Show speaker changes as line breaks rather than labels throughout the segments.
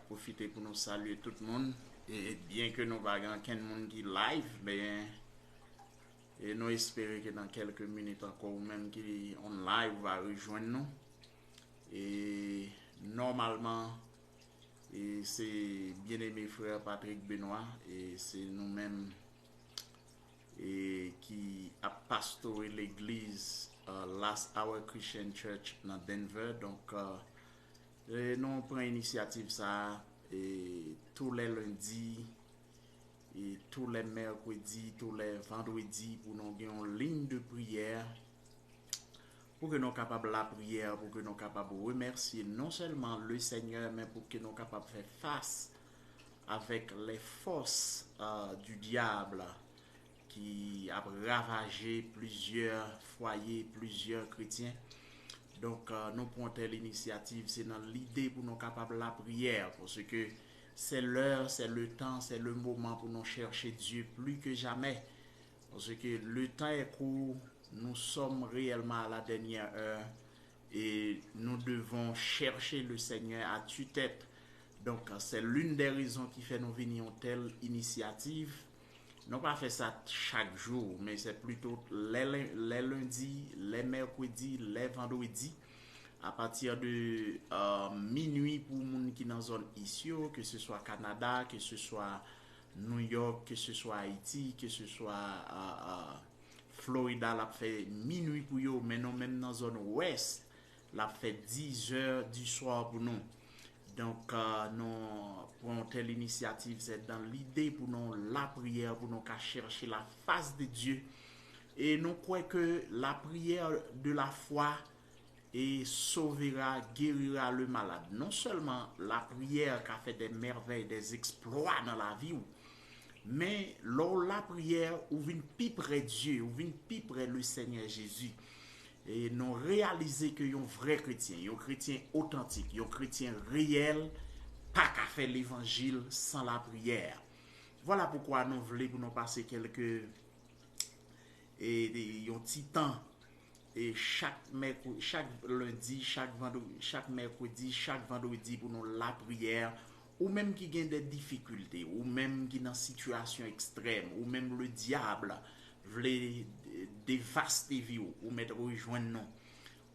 profiter pour nous saluer tout le monde. Et bien que nous pas grand monde qui live, ben et nous espérons que dans quelques minutes encore ou même qui on live va rejoindre nous. Et normalement et c'est bien aimé frère Patrick Benoît et c'est nous-mêmes et qui a pastoré l'église Last Hour Christian Church dans Denver. Donc nous prenons initiative ça et tous les lundis et tous les mercredis, tous les vendredis pour nous avoir une ligne de prière pour que nous soyons capables de la prière, pour que nous soyons capables de remercier non seulement le Seigneur, mais pour que nous soyons capables de faire face avec les forces du diable qui a ravagé plusieurs foyers, plusieurs chrétiens. Donc, nous prenons telle initiative, c'est dans l'idée pour nous capables de la prière, parce que c'est l'heure, c'est le temps, c'est le moment pour nous chercher Dieu plus que jamais. Parce que le temps est court, nous sommes réellement à la dernière heure et nous devons chercher le Seigneur à tue-tête. Donc, c'est l'une des raisons qui fait nous venir en telle initiative. Non pas faire ça chaque jour, mais c'est plutôt les lundis, les mercredis, les vendredis, à partir de minuit pour les gens qui sont dans la zone ici, que ce soit Canada, que ce soit New York, que ce soit Haïti, que ce soit Florida, la fait minuit pour eux, mais non même dans la zone ouest, la fait 10 heures du soir pour nous. Donc, nous prenons telle initiative, c'est dans l'idée pour nous la prière, pour nous chercher la face de Dieu. Et nous croyons que la prière de la foi et sauvera, guérira le malade. Non seulement la prière qui a fait des merveilles, des exploits dans la vie, mais lors la prière, ou vient plus près Dieu, ou vient plus près le Seigneur Jésus. Et nous réaliser que un vrai chrétien, un chrétien authentique, un chrétien réel, pas qu'à faire l'évangile sans la prière. Voilà pourquoi nous voulons pour nous passer quelques un petit temps et chaque lundi, chaque mercredi, chaque vendredi pour nous la prière, ou même qui gagne des difficultés, ou même qui dans situation extrême, ou même le diable veut dévaster vie ou mettre rejoindre nous,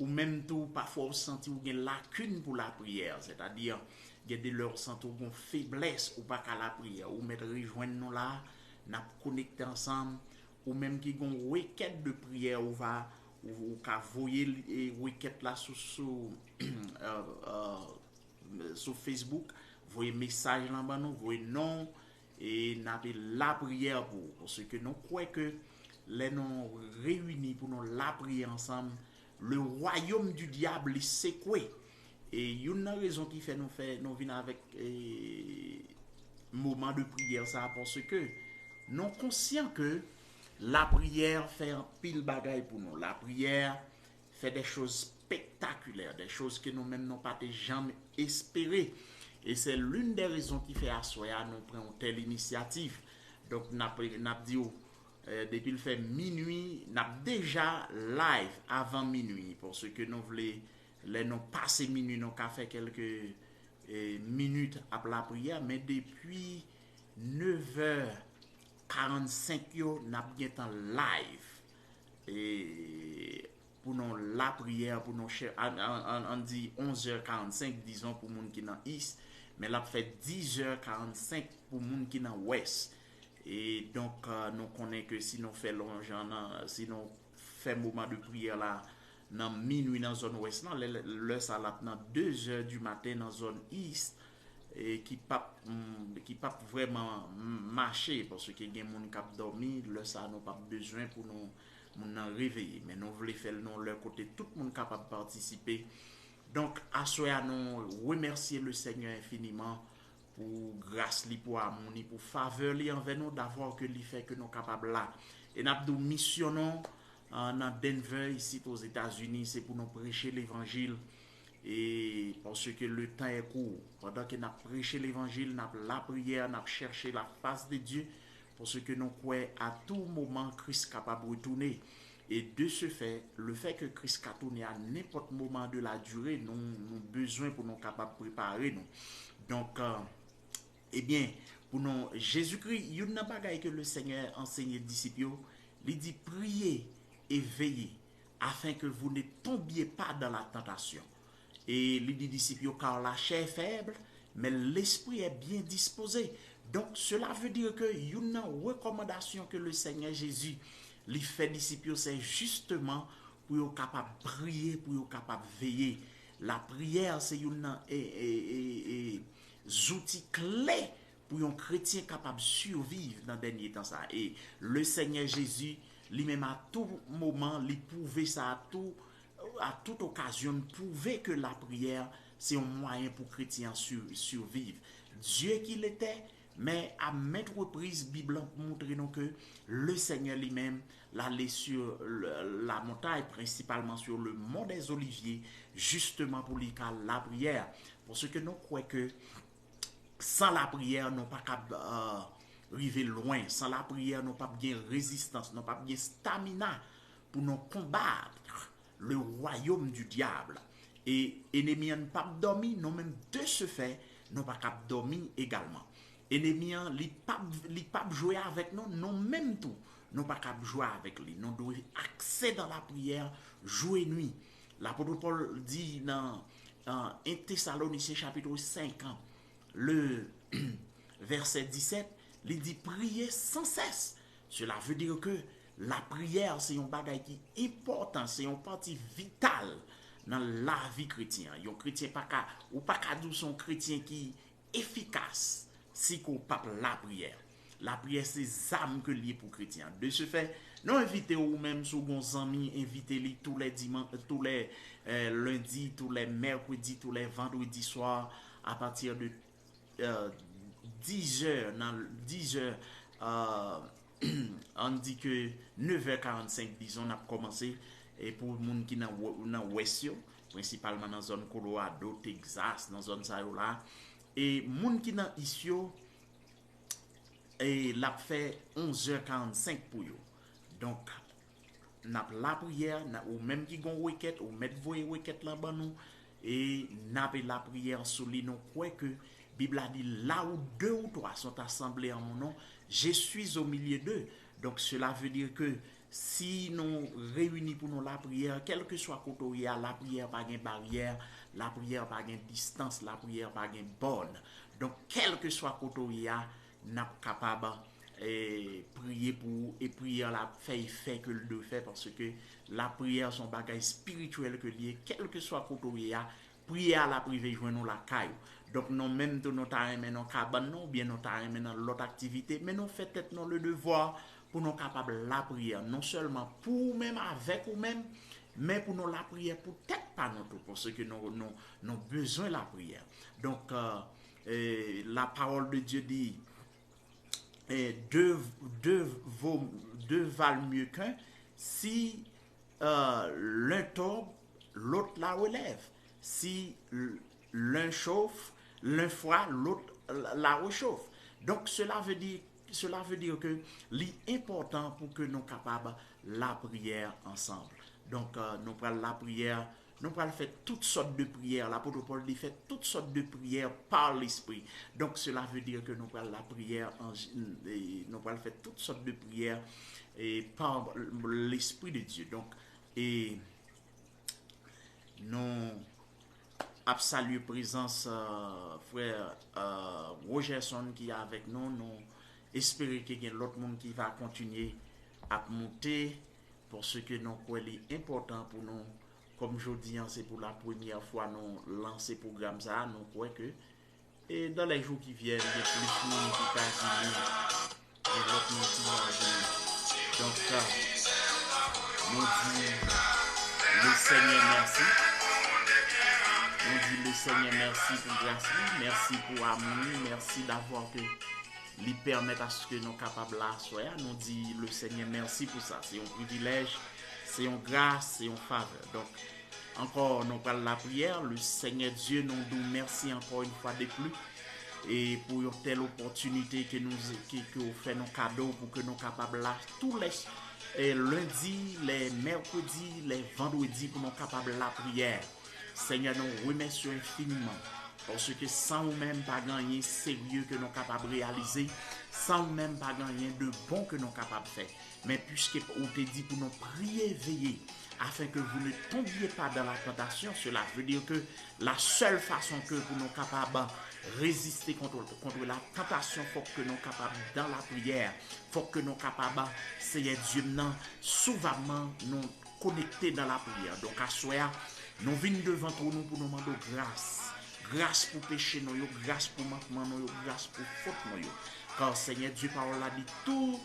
ou même tout parfois vous sentez ou une lacune pour la prière, c'est-à-dire il y a des leurs sentent une faiblesse ou pas qu'à la prière, ou mettre rejoindre nous là, n'a connecter ensemble, ou même qui ont une requête de prière ou va ou qu'à voyer requête là sur Facebook, voyez message là-bas nous, voyez non et n'avez la prière pour parce que nous croyons que les nous réunis pour nous la prière ensemble, le royaume du diable est secoué. Et une raison qui fait nous venir avec moment de prière ça parce que nous conscients que la prière fait un pile bagaille pour nous. La prière fait des choses spectaculaires, des choses que nous-mêmes n'avons pas jamais espérées. Et c'est l'une des raisons qui fait à soi nous prenons telle initiative. Donc, nous avons dit, depuis le fait minuit, nous avons déjà live avant minuit. Parce que nous voulons, nous passer minuit, nous avons fait quelques minutes après la prière, mais depuis 9h45, nous avons bien en live. Et pour nous la prière, pour nous on dit 11h45, disons pour les gens qui sont dans l'Est, mais là fait 10h45 pour les gens qui sont dans l'Ouest. Et donc, nous connaissons que si nous faisons si nous faisons moment de prière là, dans minuit dans la zone ouest, le salat dans 2h du matin dans la zone est, et qui pas vraiment marcher parce que il y a des gens qui dormi, le ça nous pas besoin pour nous réveiller, mais nous voulons faire nous leur côté tout le monde capable de participer. Donc à soi nous remercier le Seigneur infiniment pour grâce li pour amour pour faveur li envers nous d'avoir que li fait que nous capables là et n'a nous missionnons dans Denver ici aux États-Unis, c'est pour nous prêcher l'évangile. Et parce que le temps est court, pendant que nous prêchons l'évangile, nous la prière, nous cherché la face de Dieu, parce que nous croyons à tout moment Christ capable de retourner. Et de ce fait, le fait que Christ a tourné à n'importe moment de la durée, nous avons besoin pour nous capables de préparer nous. Donc, eh bien, pour nous, Jésus-Christ, il y a une bagaille que le Seigneur enseigne aux disciples, il dit priez et veillez afin que vous ne tombiez pas dans la tentation. Et il dit disciples, car la chair est faible, mais l'esprit est bien disposé. Donc, cela veut dire que il y a une recommandation que le Seigneur Jésus lui fait disciples, c'est justement pour être capable de prier, pour être capable de veiller. La prière, c'est un outil clé pour un chrétien capable de survivre dans le dernier temps. Et le Seigneur Jésus, lui-même à tout moment, lui prouvait ça à toute occasion, prouvait que la prière, c'est un moyen pour chrétiens survivre. Dieu qu'il était, mais à maintes reprises, la Bible montre nous que le Seigneur lui-même l'allait sur la montagne, principalement sur le mont des Oliviers, justement pour lui la prière. Parce que nous croyons que sans la prière, nous pas capable arriver loin. Sans la prière, nous pas bien résistance, nous pas bien stamina pour nous combattre le royaume du diable. Et ennemi n'a pas dormi, nous même de ce fait, nous pas capable dormir également. Ennemi li pas jouer avec nous, nous même tout, nous pas capable jouer avec lui. Nous devons accéder dans la prière, jouer nuit. L'apôtre Paul dit dans 1 Thessaloniciens chapitre 5, le verset 17, il dit prier sans cesse. Cela veut dire que la prière, c'est un bagage qui est important, c'est une partie vitale dans la vie chrétienne. Un chrétien ou pas qu'à dire son chrétien qui est efficace si qu'on pas la prière. La prière, c'est âme que lié pour chrétien. De ce fait, nous invitez ou même sur vos amis, invitez-les tous les dimanches, tous les lundis, tous les mercredis, tous les vendredis soirs à partir de 10h, on dit que 9h45, disons, on a commencé, et pour les gens qui sont dans l'Ouest, principalement dans la zone Colorado, Texas, dans la zone ça là, et les gens qui sont ici, et l'a fait 11h45 pour eux. Donc, n'a la prière, ou même qui ont requête, ou mettre vos requêtes là-bas nous, et n'a la prière sur lui, nous croyons que Bible a dit là où 2 ou 3 sont assemblés en mon nom, je suis au milieu d'eux. Donc cela veut dire que si nous réunissons pour nous la prière, quel que soit côté la prière pas de barrière, la prière pas de distance, la prière pas de borne. Donc quel que soit côté nous sommes capables de prier pour et prier la fait que le deux fait parce que la prière son bagage spirituel que lié quel que soit côté prier à la privé joindre la caille. Donc nous même de notre aimé dans cabane non bien notre aimé dans l'autre activité mais nous fait peut-être le devoir pour nous capables la prière non seulement pour même avec ou même mais pour nous la prière pour peut-être pas notre parce que nous besoin de la prière. Donc la parole de Dieu dit deux valent mieux qu'un si l'un tombe l'autre la relève. Si l'un chauffe, l'un froid, l'autre la réchauffe. Donc cela veut dire que l'important pour que nous soyons capables de la prière ensemble. Donc nous prenons la prière, nous prenons faire toutes sortes de prières. L'apôtre Paul dit fait toutes sortes de prières par l'esprit. Donc cela veut dire que nous prenons la prière, nous prenons faire toutes sortes de prières et par l'esprit de Dieu. Donc et nous à saluer présence frère Rogerson qui est avec nous. Nous espérons qu'il y a l'autre monde qui va continuer à monter parce que nous croyons c'est important pour nous. Comme je dis, c'est pour la première fois nous lancer le programme ça. Nous croyons que et dans les jours qui viennent, il y a plus de monde qui va venir et l'autre monde qui va venir. Donc nous disons le Seigneur merci. Nous disons le Seigneur merci pour grâce, merci pour amour, merci d'avoir que lui permettre à ce que nous sommes capables de soir. Nous disons le Seigneur merci pour ça. C'est un privilège, c'est une grâce, c'est une faveur. Donc, encore, nous parlons la prière. Le Seigneur Dieu nous dit merci encore une fois de plus. Et pour une telle opportunité que nous fait nos cadeaux pour que nous soyons capables là tous les lundis, les mercredis, les vendredis pour nous soyons capables de la prière. Seigneur, nous remercions infiniment Parce que sans ou même pas gagner sérieux que nous sommes capables de réaliser, sans ou même pas gagner de bon que nous sommes capables de faire. Mais puisque on te dit pour nous prier, veiller, afin que vous ne tombiez pas dans la tentation, cela veut dire que la seule façon que vous nous capables de résister contre la tentation, il faut que nous sommes capables dans la prière, il faut que nous sommes capables, Seigneur Dieu, souvent nous connecter dans la prière. Donc à soi, nous venons devant pour nous demander grâce. Grâce pour péché, nous, grâce pour manquement, nous, grâce pour faute, nous. Car Seigneur Dieu, parole a dit, tous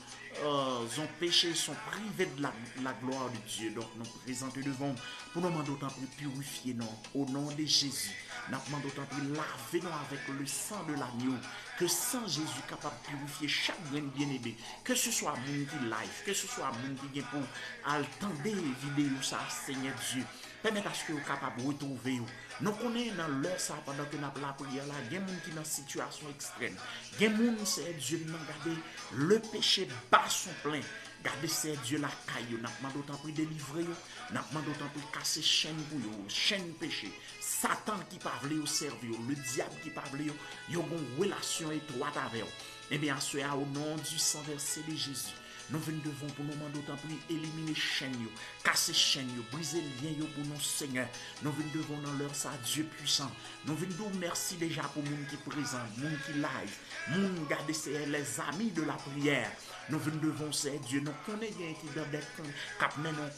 ont péché, sont privés de la gloire de Dieu. Donc nous présentons devant pour nous demander autant pour purifier nous au nom de Jésus. Nous demandons autant pour laver nous avec le sang de l'agneau. Que sans Jésus capable de purifier chaque grain bien-aimé. Que ce soit mon qui live, que ce soit mon qui vient pour attendre vidéo ça, Seigneur Dieu. Permettez à ce que vous capable de retrouver. Nous connaissons dans l'heure ça pendant que nous avons la prière là. Il y a des gens qui sont dans une situation extrême. Il y a des gens qui c'est Dieu nous regarder le péché bat son plein. Gardez c'est Dieu la caille. Nous demandons autant pour délivrer. Nous demandons autant pour casser chaîne pour vous, chaîne péché. Satan qui parle au servir, le diable qui parle, il y a une relation étroite avec vous. Eh bien, cela au nom du sang versé de Jésus. Nous venons devant pour nous demander autant pour éliminer les chaînes, casser les chaînes, briser les liens pour nous, Seigneur. Nous venons devant dans leur ça, Dieu puissant. Nous venons dire merci déjà pour les gens qui sont présents, les gens qui live, les gens qui gardent les amis de la prière. Nous venons devant, c'est Dieu. Nous connaissons qui dans des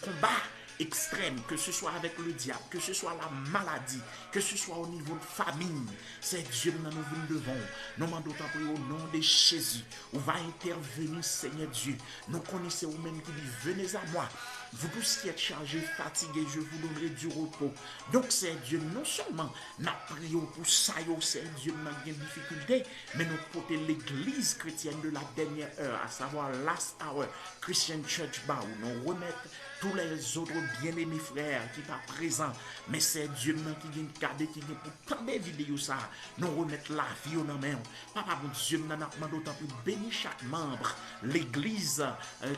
combat extrême, que ce soit avec le diable, que ce soit la maladie, que ce soit au niveau de famille, c'est Dieu qui nous vient devant. Nous demandons au nom de Jésus, on va intervenir, Seigneur Dieu. Nous connaissons vous-même qui dit, venez à moi. Vous tous qui êtes chargés, fatigués, je vous donnerai du repos. Donc c'est Dieu, non seulement nous prions pour ça, c'est Dieu qui a des difficultés, mais nous portons l'église chrétienne de la dernière heure, à savoir Last Hour Christian Church Bar, où nous remettons tous les autres bien-aimés frères qui sont présents. Mais c'est Dieu qui vient garder, qui vient pour tant de vidéos ça. Nous remettre la vie au nom. Papa, mon Dieu, nous avons d'autant plus béni chaque membre. L'église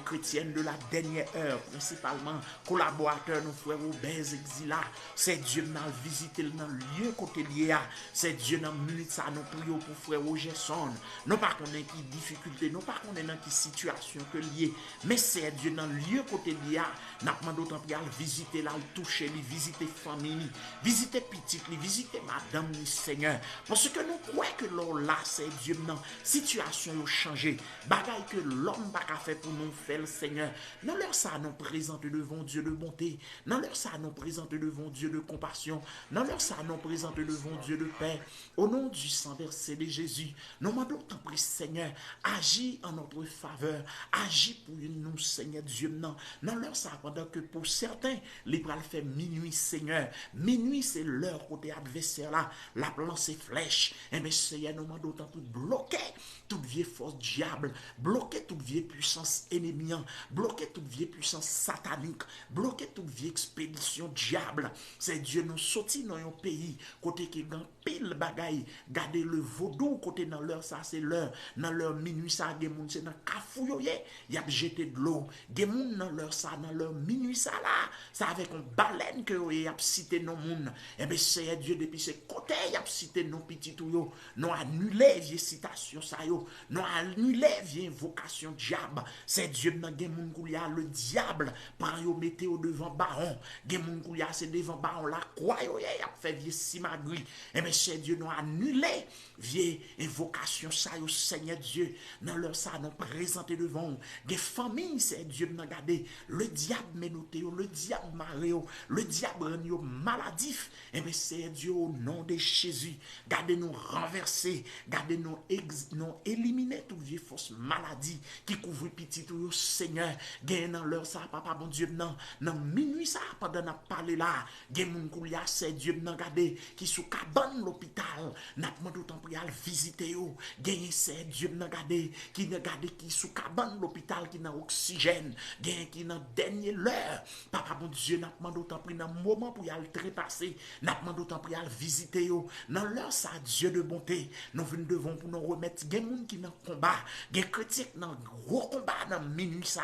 chrétienne de la dernière heure, principalement collaborateurs, nos frères Robert Exila. C'est Dieu qui a visité le lieu côté lié. C'est Dieu qui a minute ça. Nous prions pour frère Rogerson. Nous pas qu'on ait qui difficulté, nous pas qu'on ait dans qui situation que lié. Mais c'est Dieu dans le lieu côté lié. N'a pas d'autant pour visiter là, toucher, visiter famille, visiter petite, visiter madame, Seigneur. Parce que nous croyons que là, c'est Dieu maintenant. Situation a changé. Bagaille que l'homme n'a pas fait pour nous faire, le Seigneur. Dans leur ça, nous présente devant Dieu de bonté. Dans leur ça, nous présente devant Dieu de compassion. Dans leur ça, nous présente devant Dieu de paix. Au nom du sang versé de Jésus, nous demandons tant pis, Seigneur, agis en notre faveur. Agis pour nous, Seigneur Dieu maintenant. Dans leur ça, pendant que pour certains, les bras le fait minuit, Seigneur. Minuit, c'est leur côté adversaire là. La plan, c'est flèche. Et bien, Seigneur, nous demandons d'autant plus bloquer toute vieille force diable, bloquer toute vieille puissance ennemie, bloquer toute vieille puissance satanique, bloquer toute vieille expédition diable. C'est Dieu nous sorti dans un pays, côté qui gagne pile bagaille, garder le vaudou, côté dans leur ça, c'est leur, dans leur minuit ça, des moun, c'est dans kafouyoye, y a jeté de l'eau, des moun dans leur ça, dans leur minuit ça là, ça avec une baleine que y a cité nos moun. Et bien c'est Dieu depuis ce côté y a cité nos petits tuyaux, nous annuler vieille citation ça yo, nous annuler vieille invocation diable. C'est Dieu dans gen moun koulia le diable prend yo mettez au devant baron, gen moun koulia c'est devant baron la croix yo y a fait vieille simagri. Et bien c'est Dieu nous annuler vieille invocation ça yo, Seigneur Dieu dans leur ça nous présenter devant des familles. C'est Dieu nous garder le diable menoté, le diable maré, le diable rend maladif. Et bien c'est Dieu au nom de Jésus, gardez-nous renverser, gardez-nous éliminer toute vieille fausse maladie qui couvre petit tout, Seigneur. Gagne dans l'heure ça, papa bon Dieu, dans minuit ça, pendant n'a parlé là, gagne mon koulia, c'est Dieu n'a gardé qui sous cabane l'hôpital, n'a demandé autant pour aller visiter yo, gagne c'est Dieu n'a gardé qui sous cabane l'hôpital qui n'a oxygène, gagne qui dans dernier
gagné l'heure. Papa mon Dieu, n'a demandé autant pris dans le moment pour y aller trépasser. N'a demandé autant pris à visiter yo. Dans l'heure ça, Dieu de bonté. Nous venons devant pour nous remettre. Il y a des gens qui dans combat. Il y a des chrétiens qui dans gros combat dans minuit ça.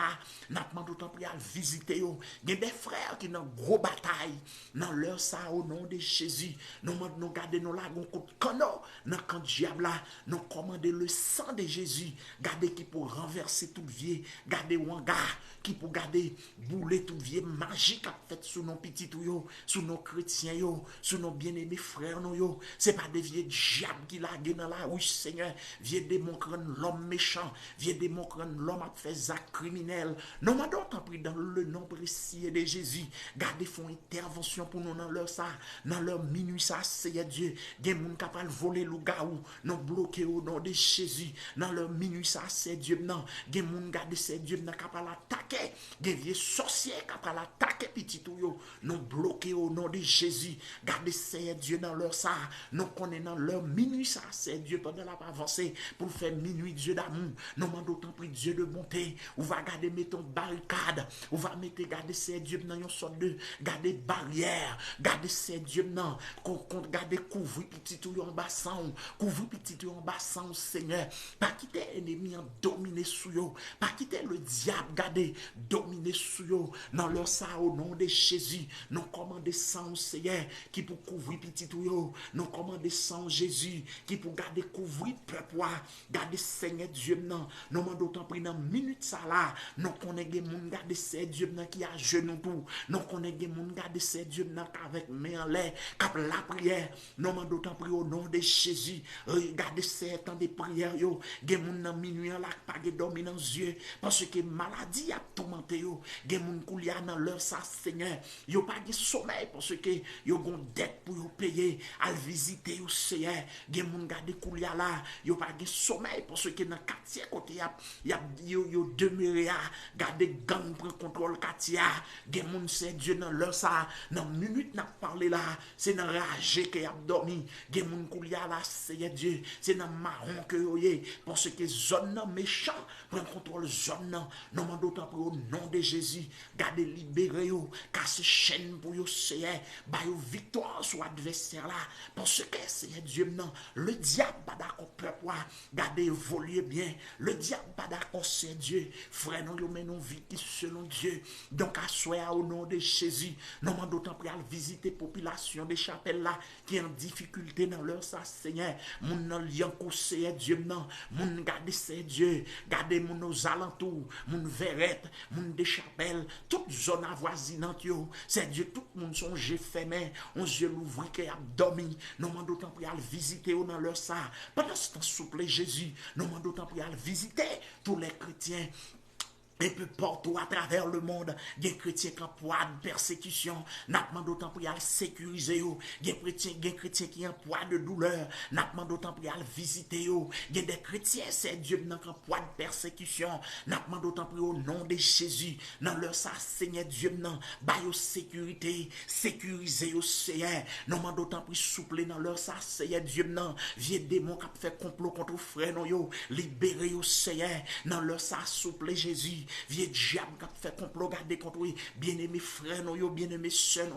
N'a demandé autant pris à visiter yo. Il y a des frères qui dans gros bataille. Dans l'heure ça, au nom de Jésus. Nous gardons nos lagons contre cano. Dans quand diable là, nous commandons le sang de Jésus. Gardez qui pour renverser tout vieux. Gardez wanga qui pour garder bouler tout vieux magie qui a fait sous nos petits yo, sous nos chrétiens yo, sous nos bien-aimés frères nous yo. C'est pas des vieux diables qui laguent dans la rue, Seigneur. Vieux démon crâne l'homme méchant, vieux démon crâne l'homme a fait actes criminels. Nous m'adons t'en prie dans le nom précieux de Jésus. Gardez font intervention pour nous dans leur ça, dans leur minuit ça, Seigneur Dieu. Des gens capable voler le gaou, nous bloquer au nom de Jésus. Dans leur minuit ça, c'est Dieu non. Des gens garder c'est Dieu non capable attaquer. Des vieux sorciers capable attaquer petit tout yo. Nous bloquer au nom de Jésus. Gardez c'est Dieu dans leur ça. Nous connaissons dans leur minuit ça, c'est Dieu pendant la avancée pour faire minuit Dieu d'amour. Nous demandons autant pris Dieu de bonté. On va garder mettons barricade. On va mettre garder c'est Dieu dans une sorte de garder barrière. Garder c'est Dieu non. Garder couvrir petit tout en bassin. Couvrir petit tout en bassin Seigneur. Pas quitter l'ennemi en dominer sous yo. Pas quitter le diable garder dominer sous yo. Dans leur ça au nom de Jésus. Nous commandons sang Seigneur qui pour couvrir petit tout yo. Nous commandons sang Jésus qui pour garder couvrir peuple. Garder Seigneur Dieu non. Nous demandons autant pris dans minute ça là. Nous connaissons des gens garder c'est Dieu non qui a genou tout. Nous connaissons des gens garder c'est Dieu non avec main en l'air, cap la prière. Nous demandons autant pris au nom de Jésus. Regardez c'est temps de prière yo. Des gens dans minuit là pas de dormir dans yeux parce que maladie a tourmenté yo. Des gens qui a dans leur ça Seigneur. Yo pas de sommeil parce que yo gon dette pour yo payer à visiter yo Seigneur. Des gens garder coulia là, yo pas de sommeil parce que dans quartier côté yo demeuré à garder gang prend contrôle quartier. Des gens c'est Dieu dans leur ça dans minute n'a parlé là, c'est dans rage que y a dormi. Des gens qui a là Seigneur Dieu, c'est dans marron que yo yé parce que zone méchant prend contrôle zone non. Nous demandons autant pour au nom de Jésus, gardez libérer yo, casse chaîne pour yo Seigneur, ba yo victoire sur adversaire là parce que Seigneur Dieu non, le diable pas d'accord peuple, gardez évoluer bien. Le diable pas d'accord c'est Dieu. Frère nous yo menons vie selon Dieu. Donc à soir au nom de Jésus, nous demandons autant pour visiter population des chapelles là qui en difficulté dans leur ça Seigneur. Mon nan lian c'est Dieu non, mon garder c'est Dieu, garder mon aux alentours, mon verrette, mon des chapelles, toute zone avoisinante yo, c'est Dieu tout le monde son j'ai fermé, on yeux l'ouvrir qui a dormi. Nous demandons autant pour visiter dans leur ça. Pendant ce temps souple Jésus, nous demandons autant pour visiter tous les chrétiens un peu partout à travers le monde, des chrétiens qui ont poids de persécution, n'a demandé autant pour sécuriser eux, des chrétiens qui ont poids de douleur, n'a demandé autant pour visiter eux, des chrétiens c'est Dieu qui ont poids de persécution, n'a demandé autant pour au nom de Jésus, dans leur ça Seigneur Dieu non, ba yo sécurité, sécuriser au Seigneur, nous demandons autant pour souple dans leur ça Seigneur Dieu non, vieux démon qui fait complot contre frère non yo, libérer au Seigneur, dans leur ça souple Jésus. Vieux diable qui a fait complot garder contre lui, bien-aimés frères, nous, bien-aimés sœurs,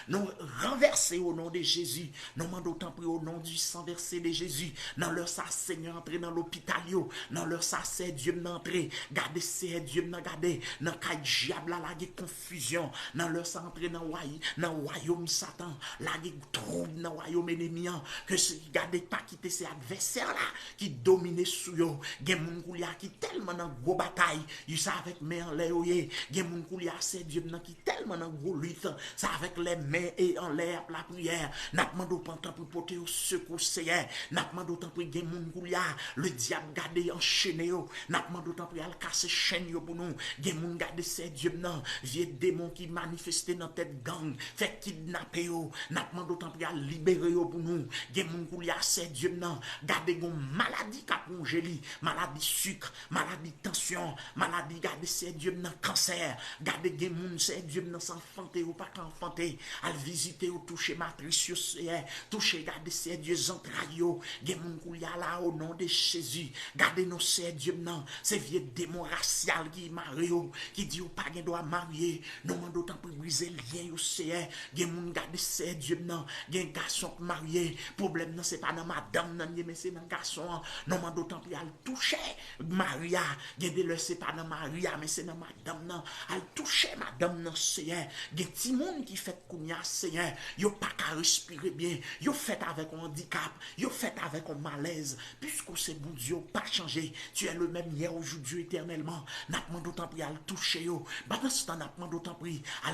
nous renverser au nom de Jésus. Nous demandons autant prier au nom du sang versé de Jésus. Dans leur ça, Seigneur, entrer dans l'hôpital, dans leur ça, c'est Dieu entrer. Gardez, c'est Dieu garder. Dans le diable, là, il y a confusion. Dans leur ça, entrer dans le royaume Satan. Là, il y a trouble dans le royaume ennemi. Que gardez pas quitter ces adversaires là qui dominent sous eux. Il y a des gens qui tellement dans gros bataille. Ils savent avec main en l'air, il y a des gens qui c'est Dieu qui tellement dans gros lutte, ça avec les mains et en l'air la prière. N'a demandé autant pour porter au secours Seigneur. N'a demandé autant pour des gens qui le diable garder enchaîné. N'a demandé autant pour casser chaîne pour nous. Des gens garder c'est Dieu non, vieux démon qui manifesté dans tête gang, fait kidnapper yo. N'a demandé autant pour libérer pour nous. Des gens qui c'est Dieu non, garder une maladie qui a congélé, maladie sucre, maladie tension, maladie gardez c'est Dieu dans cancer, gardez gen moun c'est Dieu dans s'enfanter ou pas qu'enfanter, al visiter ou toucher matrice c'est toucher gardez c'est Dieu entrailles, gen moun kou ya là au nom de Jésus, gardez nos c'est Dieu nan, c'est vieux démon racial qui marie qui dit ou pas gen doit marier, non man d'autant pour briser lien yo c'est gen moun gardez c'est Dieu nan, gen garçon marié, problème nan c'est pas dans madame nan mais c'est dans garçon, non man d'autant pour al toucher Maria, gen de le c'est pas dans Maria mais c'est dans madame nan, al toucher madame nan c'est gen ti moun qui fait kounya c'est yo pas qu'à respirer bien, yo fait avec un handicap, yo fait avec un malaise, puisque c'est bon Dieu pas changé, tu es le même hier aujourd'hui éternellement, n'a pas d'autant pris à le toucher yo, pendant ce temps n'a pas d'autant pris à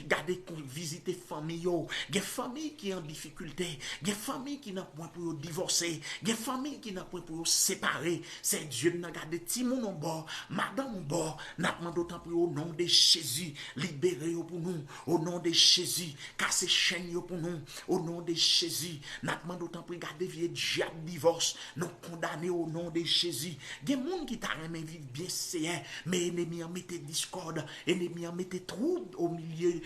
garder visiter famille yo, gen famille qui en difficulté, gen famille qui n'a point pour divorcer, gen famille qui n'a point pour séparer, c'est Dieu n'a gardé ti moun en bord, madame en bord, n'a pas d'autant pris au nom de Jésus, libérez pour nous, au nom de Jésus, cassez chaîne pour nous, au nom de Jésus, n'a pas d'autant pris garder vieux diable divorce, nous condamner au nom de Jésus, gen moun qui t'a remis vivre bien c'est, mais ennemi en mettez discorde, ennemi en mettez trouble au milieu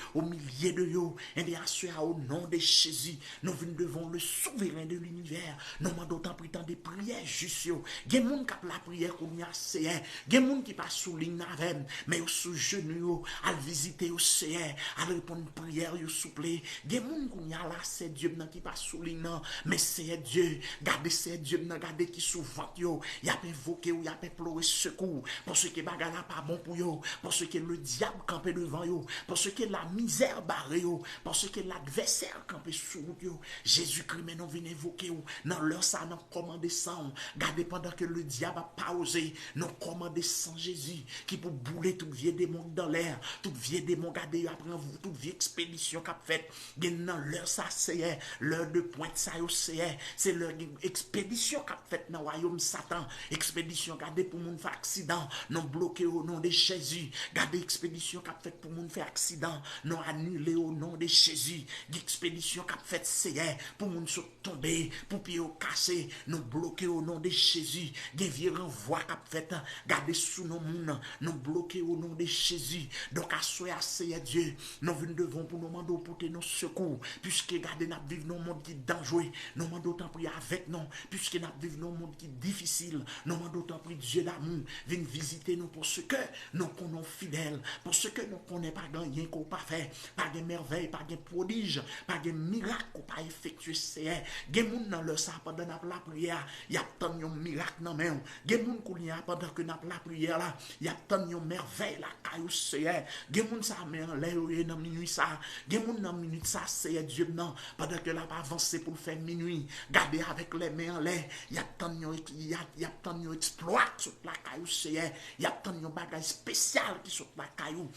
de yo, et bien au nom de Jésus, nous venons devant le souverain de l'univers, nous demandons tant pris tant des prières juste yo, gen moun qui la prière qu'on y a c'est, gen moun qui pas sous ligne avec, mais au sous genou al visiter au c'est, al répondre prière yo souple, gen moun qu'on y a là c'est Dieu qui pas sous ligne, mais c'est Dieu, gardez c'est Dieu gardez qui souvent yo, y a invoqué ou y a pleurer secours, parce que bagala pas bon pour yo, parce que le diable campé devant yo, parce que la misère barré yo, parce que l'adversaire campé sous yo, Jésus-Christ mais non vient invoquer ou, dans leur ça non commander sang, gardez pendant que le diable a pas osé, non commander sang Jésus, qui pour bouler tout vieux démon dans l'air, tout vieux démon gardez après vous, toute vieille expédition qu'a fait, dans leur ça c'est, l'heure de pointe ça yo c'est leur expédition qu'a fait dans royaume Satan, expédition gardez pour moun faire accident, non bloqué au nom de Jésus, gardez expédition qu'a fait pour moun faire accident, non annulé au nom de Jésus, expédition qu'a fait c'est pour moun se tomber, pour pied au casser, non bloqué au nom de Jésus, gen vieux renvoi qu'a fait, gardez sous nos moun, non bloqué au nom de Jésus, donc à soi c'est Dieu, nous venons devant pour nous demander pour nos secours, puisque gardez n'a vivre dans un monde qui est dangereux, nous demandons tant prier avec nous, puisque n'a vivre dans un monde qui est difficile, nous demandons tant prier Dieu d'amour, viens visiter nous pour ce que nous connaissons fidèles, pour ce que nous connaissons pas rien qu'on pas fait, pas de merveille, pas de prodige, pas de miracle qu'on pas effectué, c'est gen moun dans le ça pendant la prière, y a tant de miracle dans main, gen moun qu'on y a pendant que n'a la prière là, y a tant de merveille là caillou c'est gen moun ça met en l'air dans minuit ça, gen moun dans minute ça c'est Dieu non pendant que là pas avancer pour faire minuit, garder avec les mains en l'air, y a tant de exploit sur la caillou c'est, y a tant de bagages spécial qui sur la caillou.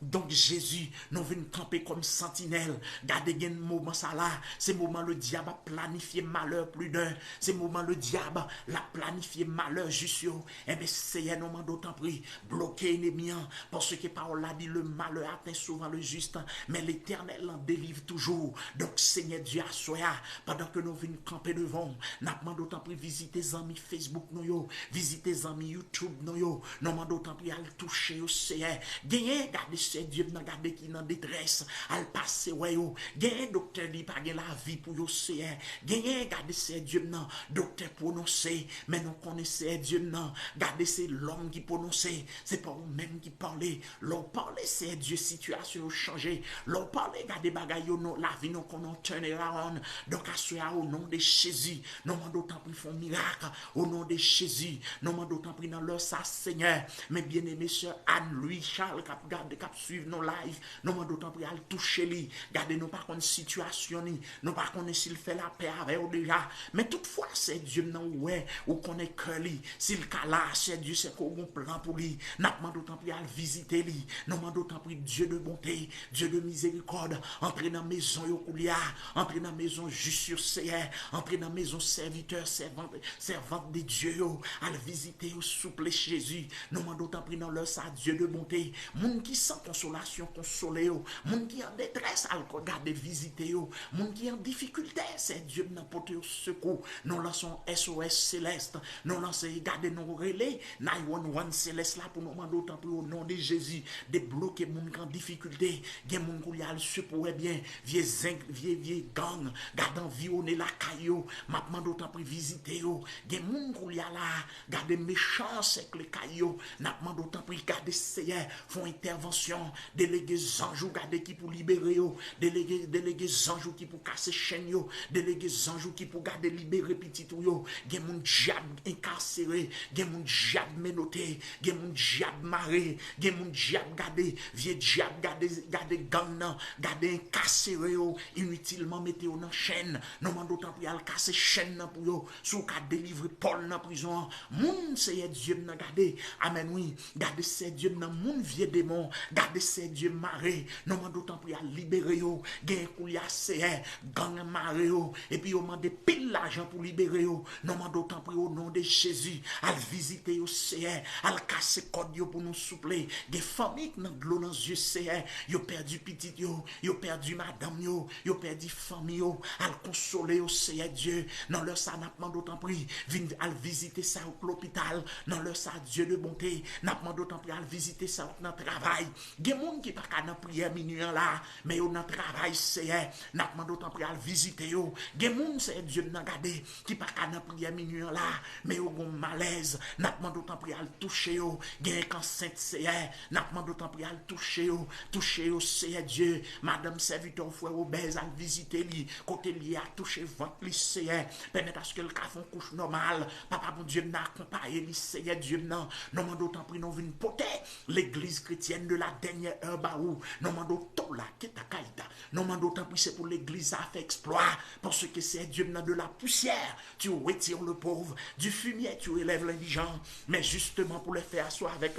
Donc Jésus, nous venons camper comme sentinelle. Gardez gen moment ça là, c'est moment le diable a planifié malheur plus d'un. C'est moment le diable l'a planifié malheur juste yo. Et bien c'est un moment d'autant pris, bloqué ennemi, parce que parole l'a dit le malheur atteint souvent le juste, mais l'Éternel en délivre toujours. Donc Seigneur Dieu à soya, pendant que nous venons camper devant, n'a pas d'autant pris visiter les amis Facebook nous yo, visiter les amis YouTube nous yo, n'a pas d'autant pris à le toucher au Seigneur. Gagner garder c'est Dieu n'a gardé qui dans détresse, al passer ouais yo, gagne docteur li pas la vie pour yo c'est, gagne garder c'est Dieu non, docteur prononcer, mais nous connaissons Dieu non, garder c'est l'homme qui prononcer, c'est pas vous même qui parler, l'on parler c'est Dieu situation changer, l'on parler garder bagaille yo non, la vie non qu'on turn around, donc à ce au nom de Jésus, nous demandons tant pris font miracle au nom de Jésus, nous demandons tant pris dans leur ça Seigneur, mais bien aimé sœur Anne Louis Charles cap garder cap suivre nos lives, nous demandons tant pris à le toucher lui, garder nous pas connaît situation ni, nous pas connaît s'il fait la paix avec ou déjà, mais toutefois c'est Dieu non ouais, ou connaît que lui, s'il cala c'est Dieu c'est qu'on bon plan pour lui, nous demandons tant pris à le visiter lui, nous demandons tant pris Dieu de bonté, Dieu de miséricorde, entrer dans maison yo koulia, entrer dans maison juste sur CR, entrer dans maison serviteur, servante de Dieu yo, à le visiter au souple Jésus, nous demandons tant pris dans leur ça Dieu de bonté, moun qui sent consolation, consolé yo. Moun qui en détresse, al regarder visiter yo. Moun qui en difficulté, c'est Dieu n'a porté au secours. Nous lançons SOS céleste. Nous lançons, regardez nos relais, 911 céleste là pour nous demander autant pour au nom de Jésus. Débloquer moun qui en difficulté. Gen moun qui a le secours bien. Vieux gang, gardant vionner la caillou. M'a demandé autant pour visiter yo. Gen moun qui a là, garder méchant avec les cailloux. N'a demandé autant pour garder Seigneur, font intervention. Déléguer anjou garder qui pour libérer yo. Déléguer anjou qui pour casser chaîne yo. Déléguer anjou qui pour garder libérer petit tout yo. Gen moun diable incarcéré, gen moun diable menotté, gen moun diable maré, gen moun diable garder, vieux diable garder gang nan, garder incarcéré yo, inutilement mettez yo dans chaîne. Non man d'autant pour al casser chaîne nan pour yo, sou ka délivrer Paul dans prison. Moun c'est Dieu nan garder. Amen oui, garder c'est Dieu nan moun vieux démon, garder c'est Dieu maré. Non man d'autant pour al libérer yo, gen kouya c'est gang maré yo, et puis yo mande pile l'argent pour libérer yo. Non man d'autant pour au nom de Jésus, al visiter yo c'est al casser code yo pour nous soupler. Gen famille nan glou dans yeux c'est yo perdu petit yo perdu madame yo perdu famille yo, al consoler yo c'est Dieu. Dans leur ça n'a pas d'autant pris, vinn al visiter ça au l'hôpital. Dans leur ça Dieu de bonté, n'a pas d'autant pris al visiter ça dans travail. Gen moun qui pas dans prière minuit là, mais yo dans travail c'est n'a pas d'autant pris al visiter yo. Gen moun c'est Dieu n'a gardé qui pas dans prière minuit là, mais yo gon malaise, n'a pas d'autant pris al toucher yo. Gen cancer c'est n'a pas d'autant pris al toucher yo c'est Dieu. Madame serviteur frère obèse al visiter li, côté li a touché ventre li c'est permettre à ce que le cas font couche normale. Papa bon Dieu n'a accompagné li c'est Dieu non man d'autant pris non vinn porter l'église chrétienne de la dernière heure baou. Non man d'autant la keta kaita. Non man d'autant pris c'est pour l'église a fait exploit parce que c'est Dieu de la poussière tu retires le pauvre, du fumier tu élèves l'indigent, mais justement pour le faire asseoir avec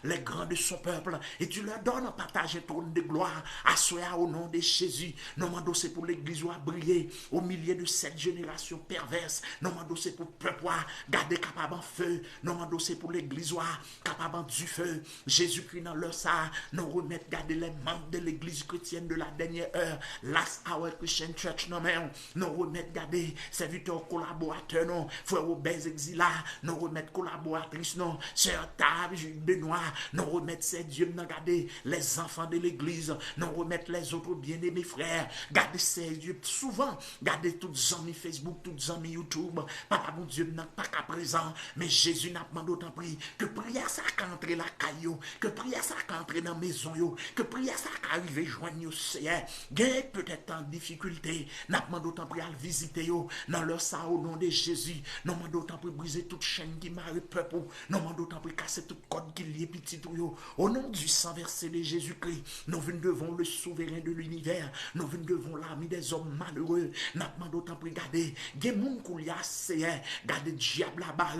les grands de son peuple, et tu leur donnes un partage et trône de gloire, asseoir au nom de Jésus. Non man c'est pour l'église à briller au milieu de cette génération perverse. Non man c'est pour peuple garder capable en feu. Non man c'est pour l'église capable du feu. Jésus-Christ dans leur ça, nous remettre garder les membres de l'église chrétienne de la dernière heure, Last Hour Christian Church, non mais nous remettre garder serviteurs collaborateurs, non, frère obèse exila, nous remettre collaboratrices, non, sœur Tab, Benoît, nous remettre ces dieux, nous garder les enfants de l'église, nous remettre les autres bien-aimés frères, garder ces dieux, souvent, garder tous les amis Facebook, tous les amis YouTube, papa mon Dieu n'a pas qu'à présent, mais Jésus n'a pas d'autant pris que prière ça qu'à entrer la caillou, que prière ça qu'à entrer dans la maison, que prière ça qu'à arriver joindre c'est peut-être en difficulté, n'a pas d'autant pris à visiter dans leur ça au nom de Jésus, non man d'autant pris briser toute chaîne qui marie peuple, non man d'autant pris casser toute code qui lie petit tout au nom du sang versé de Jésus-Christ, nous venons devant le souverain de l'univers, nous venons devant l'ami des hommes malheureux, n'a pas d'autant pris garder, gen moun kou li a c'est garder diable la barre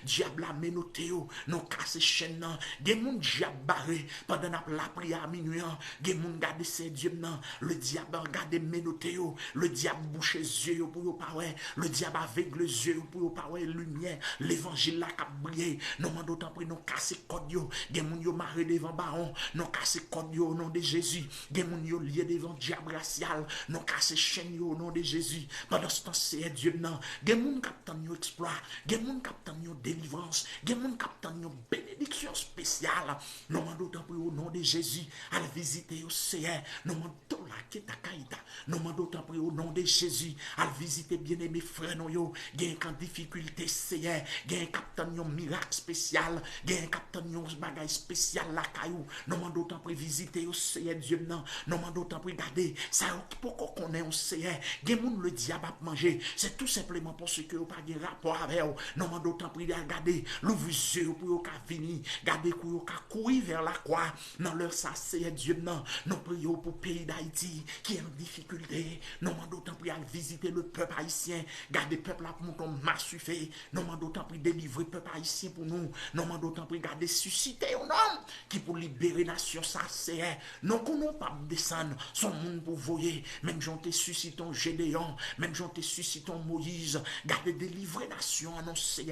diable la menoté non casser chaîne nan, gen moun diable barré pendant la prière à minuit, gen moun garder c'est Dieu nan, le diable garder menoté le diable bouche les yeux pour yo pas ouais, le diable avec les yeux pour yo pas ouais lumière, l'évangile la cap briller, non man d'autant pris non casser code yo, gen moun yo maré devant baron, non casser code yo au nom de Jésus, gen moun yo lié devant diable racial, non casser chaîne yo au nom de Jésus. Pendant ce temps c'est Dieu nan, gen moun captant yo exploit, gen moun captant yo délivrance, gen moun captant yo bénédiction spéciale, non man d'autant pris au nom de Jésus, à la visiter yo c'est non man d'autant la keta kaita, non man d'autant pris au nom de Jésus, à visiter bien-aimés frères non yo, gen en difficulté c'est gen captant yo miracle spécial, gen captant yo bagay spécial la caillou, non man d'autant pris visiter yo c'est Dieu nan, non man d'autant pris garder ça pourquoi qu'on est on c'est gen moun le diable a manger, c'est tout simplement parce que vous pas de rapport avec eux, non man d'autant pris garder l'ouvre yeux pour yo ka venir, garder pour yo ka courir vers la croix, dans leur ça c'est Dieu nan, Nous prions pour le pays d'Haïti qui est en difficulté. Nous demandons tant pis à visiter le peuple haïtien. Garder le peuple là pour nous massuffer. Nous demandons tant pis délivrer le peuple haïtien pour nous. Nous demandons tant pis garder susciter un homme qui pour libérer la nation. Ça c'est. Nous ne pas descendre son monde pour voyer. Même j'en te suscitant Gédéon. Même j'en te suscitant Moïse. Garder délivrer la nation. Annoncer.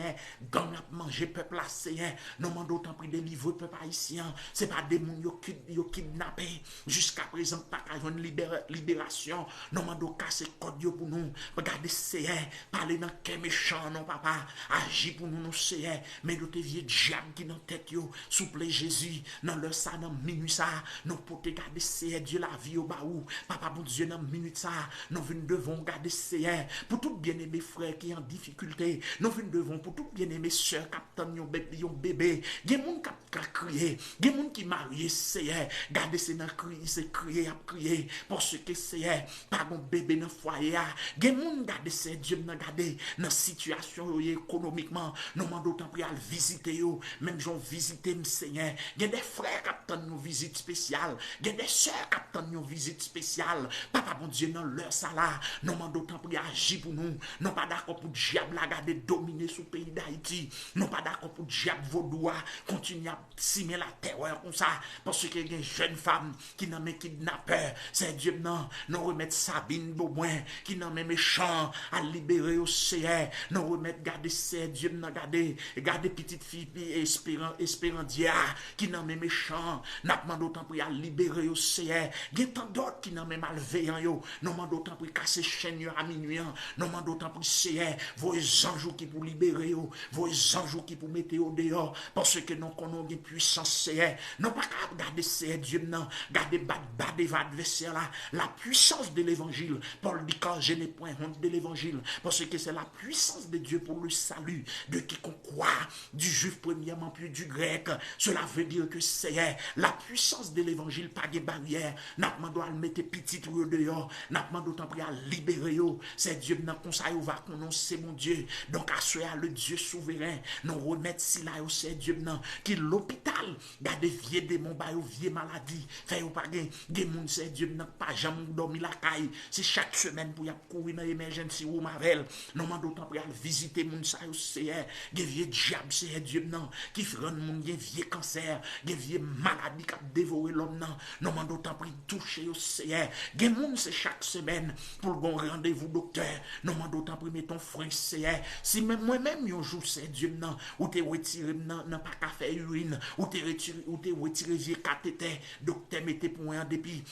Gang a mangé peuple là c'est. Nous demandons tant pis délivrer le peuple haïtien. C'est pas des gens qui kidnappé. Jusqu'à présent, pas qu'à une libération. Nous demandons casser code pour nous. Regardez, c'est parler dans quel méchant, non, papa. Agis pour nous, c'est mais nous te vieux diable qui dans tête, yo. Souple Jésus, dans le ça, dans minute ça. Nous pour te garder, c'est Dieu la vie au bas où. Papa, bon Dieu, dans minute ça. Nous devons garder, c'est pour tout bien-aimé frère qui est en difficulté. Nous devons pour tout bien-aimé soeur, captain, yon bébé. Il y a des gens qui crié. Il y a des gens qui marié, c'est garder, c'est dans crier, c'est crier, à crier. Pour ce que c'est pas mon bébé dans le foyer. Il y a des gens qui garder, c'est Dieu, dans garder, dans situation économiquement. Nous demandons tant pis à visiter yo. Même j'en visité me Seigneur. Il y a des frères qui attendent une visite spéciale. Il y a des sœurs qui attendent une visite spéciale. Papa, mon Dieu, dans leur salaire. Nous demandons tant pis à agir pour nous. Nous pas d'accord pour le diable la garder dominer sous le pays d'Haïti. Nous pas d'accord pour le diable vaudois continuer à simer la terreur comme ça. Parce qu'il y a une jeune femme qui n'a même kidnappeur. C'est Dieu, non. Nous remettre Sabine Beaumoin qui n'a même méchant à libérer au CR. Nous remettre garder c'est Dieu, non, garder petite fille Espérandia qui n'a même méchant. N'a demandé autant pour à libérer au CR. Il y a tant d'autres qui n'a même malveillant yo. Nous demandons autant pour casser chaîne à minuit. Nous demandons autant pour CR. Vos anges qui pour libérer yo. Vos anges qui pour mettre au dehors. Parce que nous connaissons une puissance CR. Non pas qu'à garder CR Dieu, non. Garder bas des adversaires là. La puissance de l'évangile. Paul dit quand je n'ai point honte de l'évangile. Parce que c'est la puissance de Dieu pour le salut de quiconque croit, du juif premièrement puis du grec. Cela veut dire que c'est la puissance de l'évangile, pas de barrière. N'a pas doit le mettre petit ou dehors. N'a pas d'autant pris à libérer. C'est Dieu dans conseil va prononcer mon Dieu. Donc à ce le Dieu souverain. Nous remettre si là c'est Dieu non qui l'hôpital garde vieux démons ba vieux maladie. Fait ou pas des monde c'est Dieu n'a pas jamais dormi la caille. C'est chaque semaine pour y courir dans emergency ou mavel. Non man d'autant pris à visiter mon ça c'est des vieux diable c'est Dieu non qui rend mon vieux cancer, des vieux maladies qui dévorer l'homme non. Non man d'autant pris toucher au c'est des monde c'est chaque semaine pour le bon rendez-vous docteur. Non man d'autant pris met ton frère c'est si même moi-même un jour c'est Dieu non ou t'es retiré non pas qu'à faire urine ou t'es retiré vieux cathéter docteur mettez pour un dépit.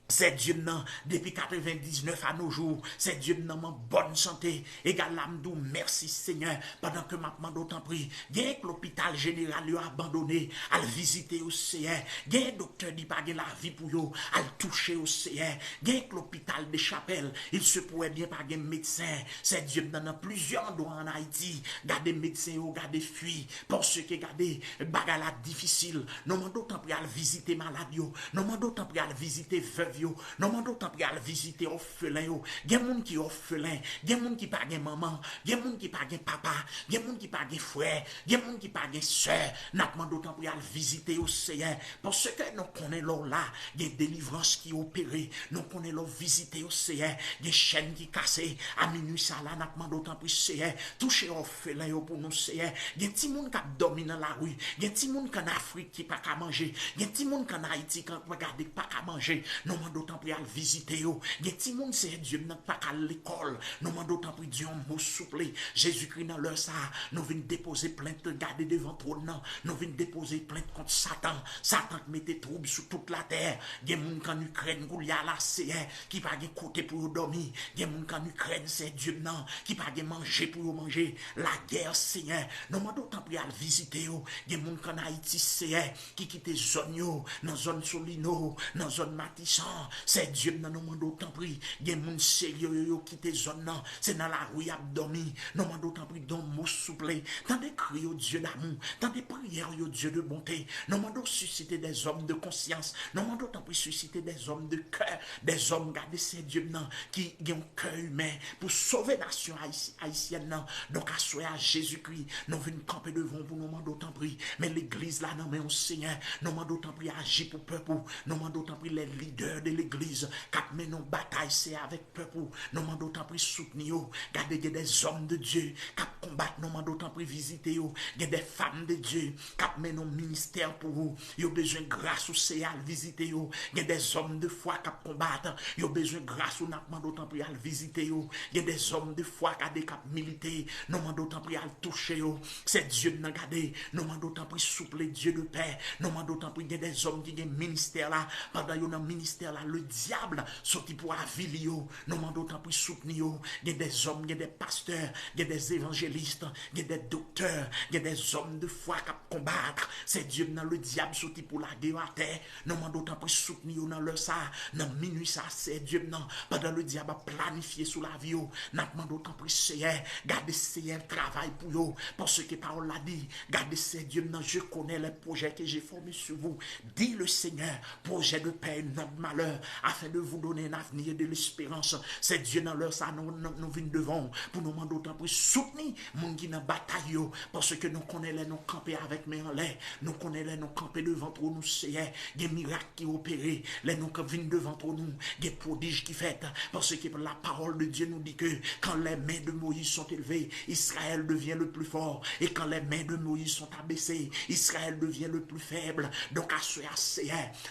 C'est Dieu non, depuis 99 à nos jours, c'est Dieu non en bonne santé. Égal l'amdou, merci Seigneur, pendant que ma demande autant pris. Bien que l'hôpital général lui a abandonné, à le visiter au CR. Bien docteur dit pas la vie pour eux, à le toucher au CR. Bien que l'hôpital des Chapelles, il se pourrait bien pas un médecin. C'est Dieu dans plusieurs endroits en Haïti. Gardez médecins ou gardez fuis. Pour ceux qui gardez bagarre difficile. Non, man d'autant pris à le visiter malade. Non, man d'autant pris à le visiter veuve. Non mando tant pris à visiter orphelin yo. Gen moun qui orphelin, gen moun qui pas gen maman, gen moun qui pas gen papa, gen moun qui pas gen frère, gen moun qui pas gen sœur. N'a mando tant pris à visiter au Seigneur parce que nous connaissons là, gen délivrance qui opéré, nous connaissons visiter au Seigneur, gen chaîne qui cassé à minuit ça là n'a mando tant pris Seigneur, toucher orphelin yo pour nous Seigneur. Gen ti moun qui dormi dans la rue, gen ti moun en Afrique qui pas qu'à manger, gen ti moun en Haïti qui regarder pas qu'à manger. Non d'autant plus à le visiter yo. Gen ti moun c'est Dieu n'a pas qu'à l'école. Nous m'en d'autant plus Dieu mot souple. Jésus-Christ dans leur ça, nous venons déposer plainte garder devant trône. Nous venons déposer plainte contre Satan. Satan qui mettait trouble sur toute la terre. Gen moun en Ukraine Goulia la c'est qui pas gen côté pour dormir. Gen moun en Ukraine c'est Dieu non qui pas gen manger pour manger. La guerre Seigneur. Nous m'en d'autant plus à le visiter yo. Gen moun en Haïti c'est qui quitte zone yo, dans zone Solino, dans zone Matissan. c'est Dieu nan nous mando tant pris, gen moun sérieux yo quitte zone nan, c'est dans la rue a dormi, nous mando tant pris don mot souple, tant des cris au Dieu d'amour, tant des prières au Dieu de bonté, nous mando susciter des hommes de conscience, nous mando tant pris susciter des hommes de cœur, des hommes garder c'est Dieu nan qui ont un cœur humain pour sauver nation haïtienne nan. Donc à à Jésus-Christ, nous venons camper devant pour nous mando tant pris, mais l'église là non mais on Seigneur, nous mando tant pris agir pour peuple, nous mando tant pris les leaders de l'église, quand mais nos batailles c'est avec peuple, nous mando tant pris soutenir, garder des hommes de Dieu, qui combattent, nous mando tant pris visiter, il y a des femmes de Dieu, qui mènent nos ministères pour vous, ils ont besoin de grâce au Seigneur visiter, il y a des hommes de foi qui combattent, ils ont besoin de grâce au mando tant pris à visiter, il y a des hommes de foi qui militer, nous mando tant pris à toucher, c'est Dieu n'a gardé, nous mando tant pris souple Dieu de paix, nous mando tant pris il y a des hommes qui ont ministère là, pendant qu'ils ont ministère là, le diable sorti pour avilio, nous mando tant pris soutenir, il y a des hommes, il y a des pasteurs, il y a des évangélistes, il y a des docteurs, il y a des hommes de foi qui combattent, c'est Dieu dans le diable sorti pour la guerre à terre, nous mando tant pris soutenir dans leur ça, dans minuit ça, c'est Dieu non, pendant le diable a planifié sous la vie, nous mando tant pris Seigneur, gardez Seigneur travail pour vous, parce que parole l'a dit, gardez c'est Dieu non, je connais les projets que j'ai formés sur vous, dit le Seigneur, projet de paix, non de malheur, afin de vous donner un avenir et de l'espérance, c'est Dieu dans leur ça, nous venons devant, pour nous demander autant pour soutenir mon qui dans bataille, parce que nous connaissons les nous camper avec mes en l'air, nous connaissons les nous camper devant nous, Seigneur, des miracles qui opérent, les nous qui viennent devant nous, des prodiges qui fait, parce que la parole de Dieu nous dit que quand les mains de Moïse sont élevées, Israël devient le plus fort, et quand les mains de Moïse sont abaissées, Israël devient le plus faible. Donc à ce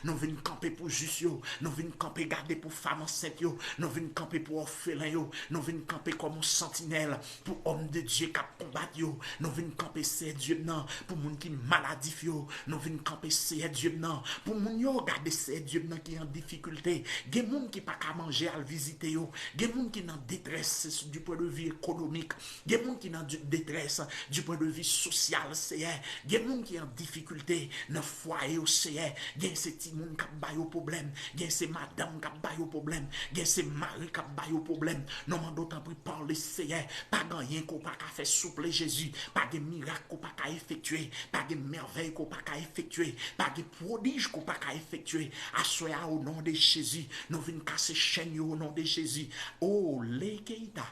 nous venons camper pour juste, nous venons camper garder pour femmes enceintes, nous venons camper pour orphelins, nous venons camper comme sentinelle pour hommes de Dieu qui combattent, nous venons camper c'est Dieu non pour moun qui maladif, nous venons camper c'est Dieu non pour moun yo garder c'est Dieu non qui en difficulté, des moun qui pas qu'à manger à visiter, des moun qui en détresse du point de vue économique, des moun qui en détresse du point de vue social, c'est des moun qui en difficulté dans foyer au c'est gen c'est ti moun qui ba yo problème, gen c'est madame qui ba yo problème, gen c'est mari qui ba yo problème, non mando tant pris par le Seigneur, pas rien qu'on pas faire souple Jésus, pas de miracle qu'on pas effectuer, pas de merveille qu'on pas effectuer, pas de prodige qu'on pas effectuer, assoya au nom de Jésus, nous venons casser chaîne au nom de Jésus. Oh Lekeita,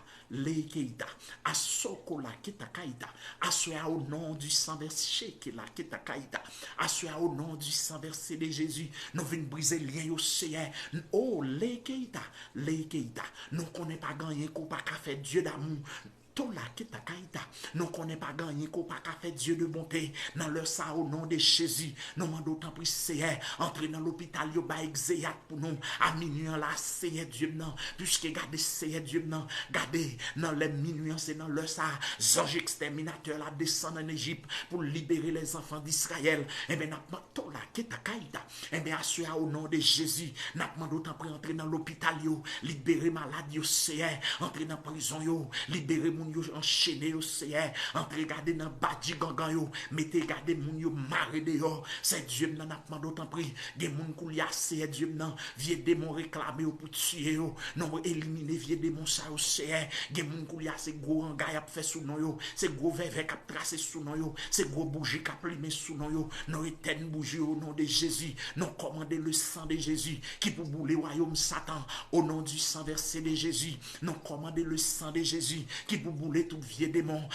asokola kitakaita, assoya au nom du sang versé qui la kitakaita, assoya au nom du sang versé de Jésus, nous venons briser le lien au Seigneur. Oh Lekeita, nous connaissons pas gagner qu'on pas faire Dieu d'amour. Nous ne connaissons pas gagner qu'on pas fait Dieu de bonté dans leur ça au nom de Jésus. Nous demandons tant pis Seigneur, entrer dans l'hôpital yo ba exéat pour nous à minuit là Seigneur Dieu non, puisque gardez Seigneur Dieu non, gardez dans les minuit c'est dans leur ça ange exterminateur là descend en Égypte pour libérer les enfants d'Israël. Et bien n'a pas la kitakaïda. Et bien assure au nom de Jésus, n'a demandé tant pis entrer dans l'hôpital yo, libérer malade yo Seigneur, entrer dans prison yo, libérer mon yo enchaîné au Seigneur, entre garder dans badi gangan yo, mettez garder moun yo maré dehors, c'est Dieu nan a demandé autant pris, des moun kou li c'est Dieu nan, vieux démon réclamer pour tuer yo, non éliminer vieux démon ça au Seigneur, des moun kou li c'est gros engay a fait sous non yo, c'est gros verre qui a tracé sous non yo, c'est gros bougie qui a plimé sous non yo, non éteint bougie au nom de Jésus, non commander le sang de Jésus qui pour bouler royaume Satan, au nom du sang versé de Jésus, non commander le sang de Jésus qui pour bouler tout vieux démon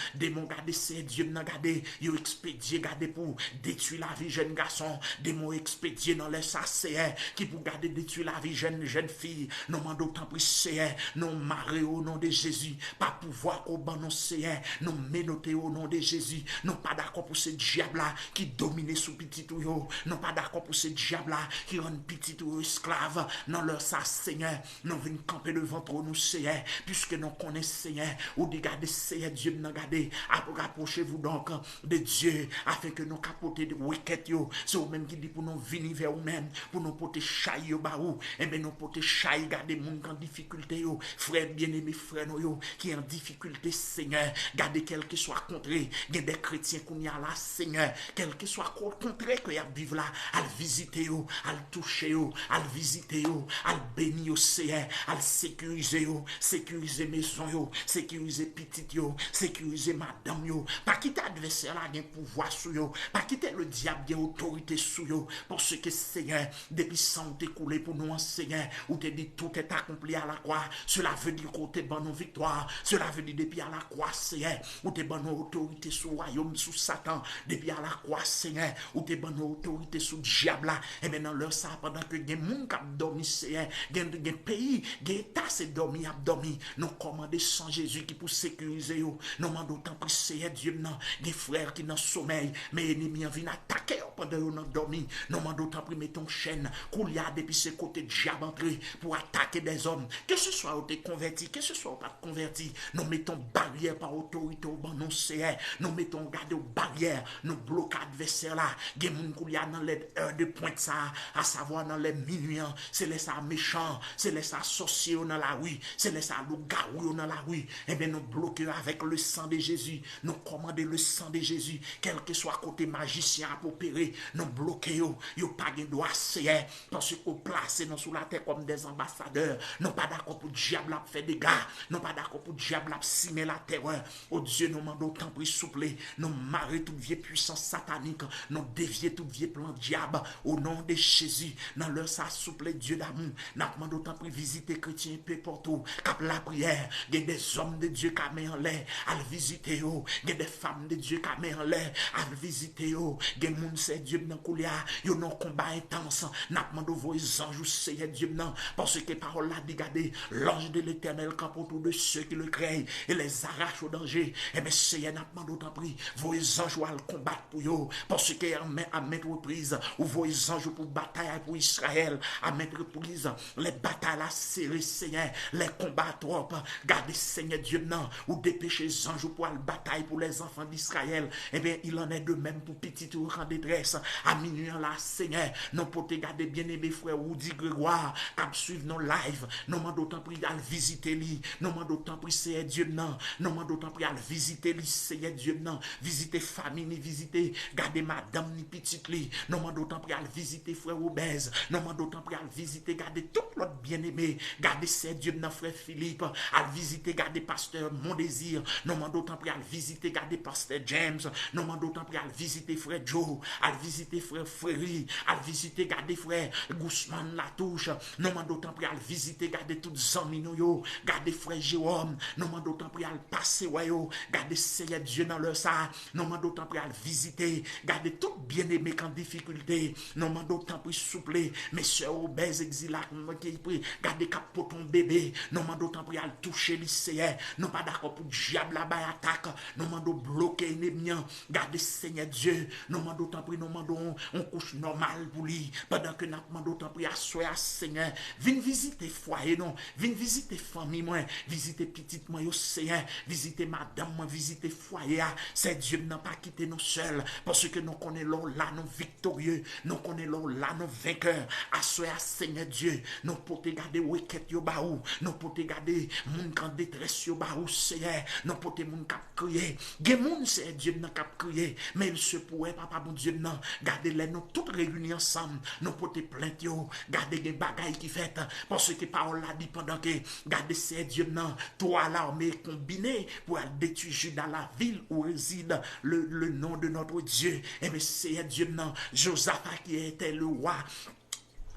garder c'est Dieu n'a gardé, yo expédié garder pour détruire la vie jeune garçon, démon expédié dans les sacers qui pour garder détruire la vie jeune fille, non mando tant pis c'est non maré au nom de Jésus, pas pouvoir au ban non c'est non ménoté au nom de Jésus, non pas d'accord pour ce diable là qui domine sous petit tout yo, non pas d'accord pour ce diable là qui rend petit ou esclave, non leur ça Seigneur, non vinn camper devant nous Seigneur, puisque nous connaissons Seigneur ou dégâts Gardez, Seigneur Dieu, gardez. Rapprochez-vous donc de Dieu afin que nous capoter de wicked yo. C'est vous-même qui dit pour nous venir vers vous-même, pour nous porter chaille yo barou. Et bien nous porter chaille, gardez moun en difficulté yo. Frère bien-aimé, frère yo, qui en difficulté, Seigneur. Gardez quel que soit contré. Il y a des chrétiens qu'on y a là, Seigneur. Quel que soit contré que y a vivre là, à visiter yo, à toucher yo, à visiter yo, à bénir yo, Seigneur, à sécuriser yo, sécuriser maison yo, sécuriser petit yo, sécuriser madame yo. Pas quitter adversaire là, il y a pouvoir sur yo. Pas quitter le diable, il y a autorité sur yo. Pour ce que Seigneur, depuis sang t'est coulé pour nous, Seigneur, où t'es dit tout est accompli à la croix. Cela veut dire qu'on t'est bon victoire. Cela veut dire depuis à la croix, Seigneur, où t'es bon autorité sur le royaume, sous Satan. Depuis à la croix, Seigneur, où t'es bon autorité sur le diable là. Et maintenant, leur ça, pendant que des gens qui ont dormi, Seigneur, des pays, des états, c'est dormi, a dormi. Nous commandons sans Jésus qui pour sécuriser yo. Nous demandons tant pour Seigneur Dieu, non, des frères qui dans sommeil, mais ennemis viennent attaquer pendant que nous dormi. Nous demandons tant pour mettre ton chaîne, qu'on y a depuis ce côté diable entré pour attaquer des hommes. Que ce soit où t'es converti, que ce soit pas converti, nous mettons barrière par autorité au bon non Seigneur. Nous mettons garde aux barrières, nous bloquons adversaire là. Des gens qui dans les heures de pointe ça, à savoir dans les minuit, c'est les ça méchant, c'est les ça sorcier dans la rue, c'est les ça loup-garou dans la rue. Et bien nous bloquons avec le sang de Jésus. Nous commandons le sang de Jésus, quel que soit côté magicien à opérer, nous bloquons, yo pas de droit Seigneur, parce qu'on place nous sous la terre comme des ambassadeurs. Nous pas d'accord pour diable à faire des gars, nous pas d'accord pour diable à simer la terreur. Oh Dieu, nous demandons tant pris souple, nous marrer toute vieille puissance satanique, nous dévier tout vieux plan diable au nom de Jésus. Dans leur ça souple Dieu d'amour, nous demandons tant pris visiter chrétiens peu partout, cap la prière, il y a des hommes de Dieu qui met en l'air, à visiter eux, il y a des femmes de Dieu qui met en l'air, à visiter eux, il y a des gens c'est Dieu dans coulia, il y a un combat intense, nous demandons vos anges, Seigneur Dieu non, parce que parole là dit regardez, l'ange de l'Éternel campe autour de ceux qui le craignent et les arrache au danger. Et bien Seigneur n'a pas d'autre prix, vos anges vont combattre pour eux, parce que à mettre reprise, ou vos anges pour bataille pour Israël, à mettre reprise, les batailles à serrer Seigneur, les combats trop, gardez Seigneur Dieu non, ou dépêcher les anges pour la bataille pour les enfants d'Israël. Et bien il en est de même pour petit ou en détresse, à minuit là Seigneur, non pour te garder bien aimé frère ou dit Grégoire, qui suivent nos lives, non m'en d'autant pris à visiter lui, non m'en d'autant pris Seigneur Dieu non, non m'en d'autant pris à visiter lui Seigneur Dieu non, visiter famille ni visiter, garder madame ni petite lui, non m'en d'autant pris à visiter frère obèse, non m'en d'autant pris à visiter, garder tout l'autre bien-aimé, garder Seigneur Dieu non frère Philippe, à visiter, garder pasteur mon désir, non m'en d'autant pris à visiter, garder pasteur James, non m'en d'autant pris à visiter frère Joe, à visiter frère Fréry, à visiter, garder frère Guzman Latouche, non m'en d'autant pris à visiter, garder toutes amis yo, garder frère Jérôme, non m'en d'autant pris à passer yo, garder Seigneur Dieu dans leur ça, non m'en d'autant pris à visiter, garder tout bien-aimé en difficulté, non m'en d'autant pris souple, mes soeurs obèses exilaques, qui prie, garder cap pour ton bébé, non m'en d'autant pris à toucher les Seigneur, non pas d'accord pour diable là-bas attaque, non m'en d'autant bloquer ennemi, garder Seigneur Dieu, non m'en d'autant pris, non m'en d'autant on couche normal pour lui, pendant que n'a m'en d'autant pris à soir Seigneur, viens visiter foyer non, viens visiter famille moi, visiter petite moi yo Seigneur, visiter madame moi, visiter foyer, c'est Dieu n'a pas quitté nous seuls, parce que nous connaissons là nous victorieux, nous connaissons là nous vainqueurs, à soir Seigneur Dieu, nous pour te garder wicked yo baou, nous pour te garder moun en détresse yo baou Seigneur, nous pour te moun cap crier, gen moun c'est Dieu n'a cap crier, mais il se pourrait papa bon Dieu non, garder les nous toutes réunis ensemble, nous pour te plainte yo, garder des bagailles qui fait, parce que parole là dit pendant que garder c'est Dieu non, toi l'armée combinée pour détruire Juda la ville où réside le nom de notre Dieu, et bien c'est Dieu non, Josaphat qui était le roi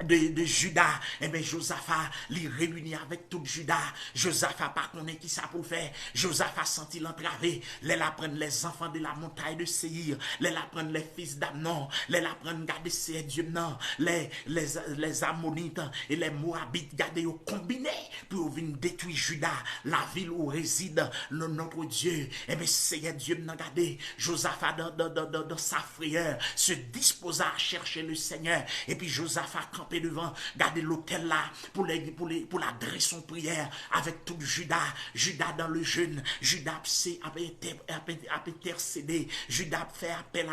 de Juda, et bien Josaphat les réunit avec tout Juda. Josaphat pas connaît qui ça pour faire. Josaphat senti l'entravé. Les la prennent les enfants de la montagne de Séir. Les la prennent les fils d'Amnon. Les la prennent garder ses dieux non. Les Ammonites et les Moabites garder au combiné pour venir détruire Juda, la ville où réside notre Dieu. Et bien c'est Dieu n'a gardé. Josaphat dans sa frayeur se disposa à chercher le Seigneur. Et puis Josaphat camper devant, gardez l'hôtel là, pour l'adresser en prière, avec tout Judas dans le jeûne, Judas a intercédé, Judas fait appel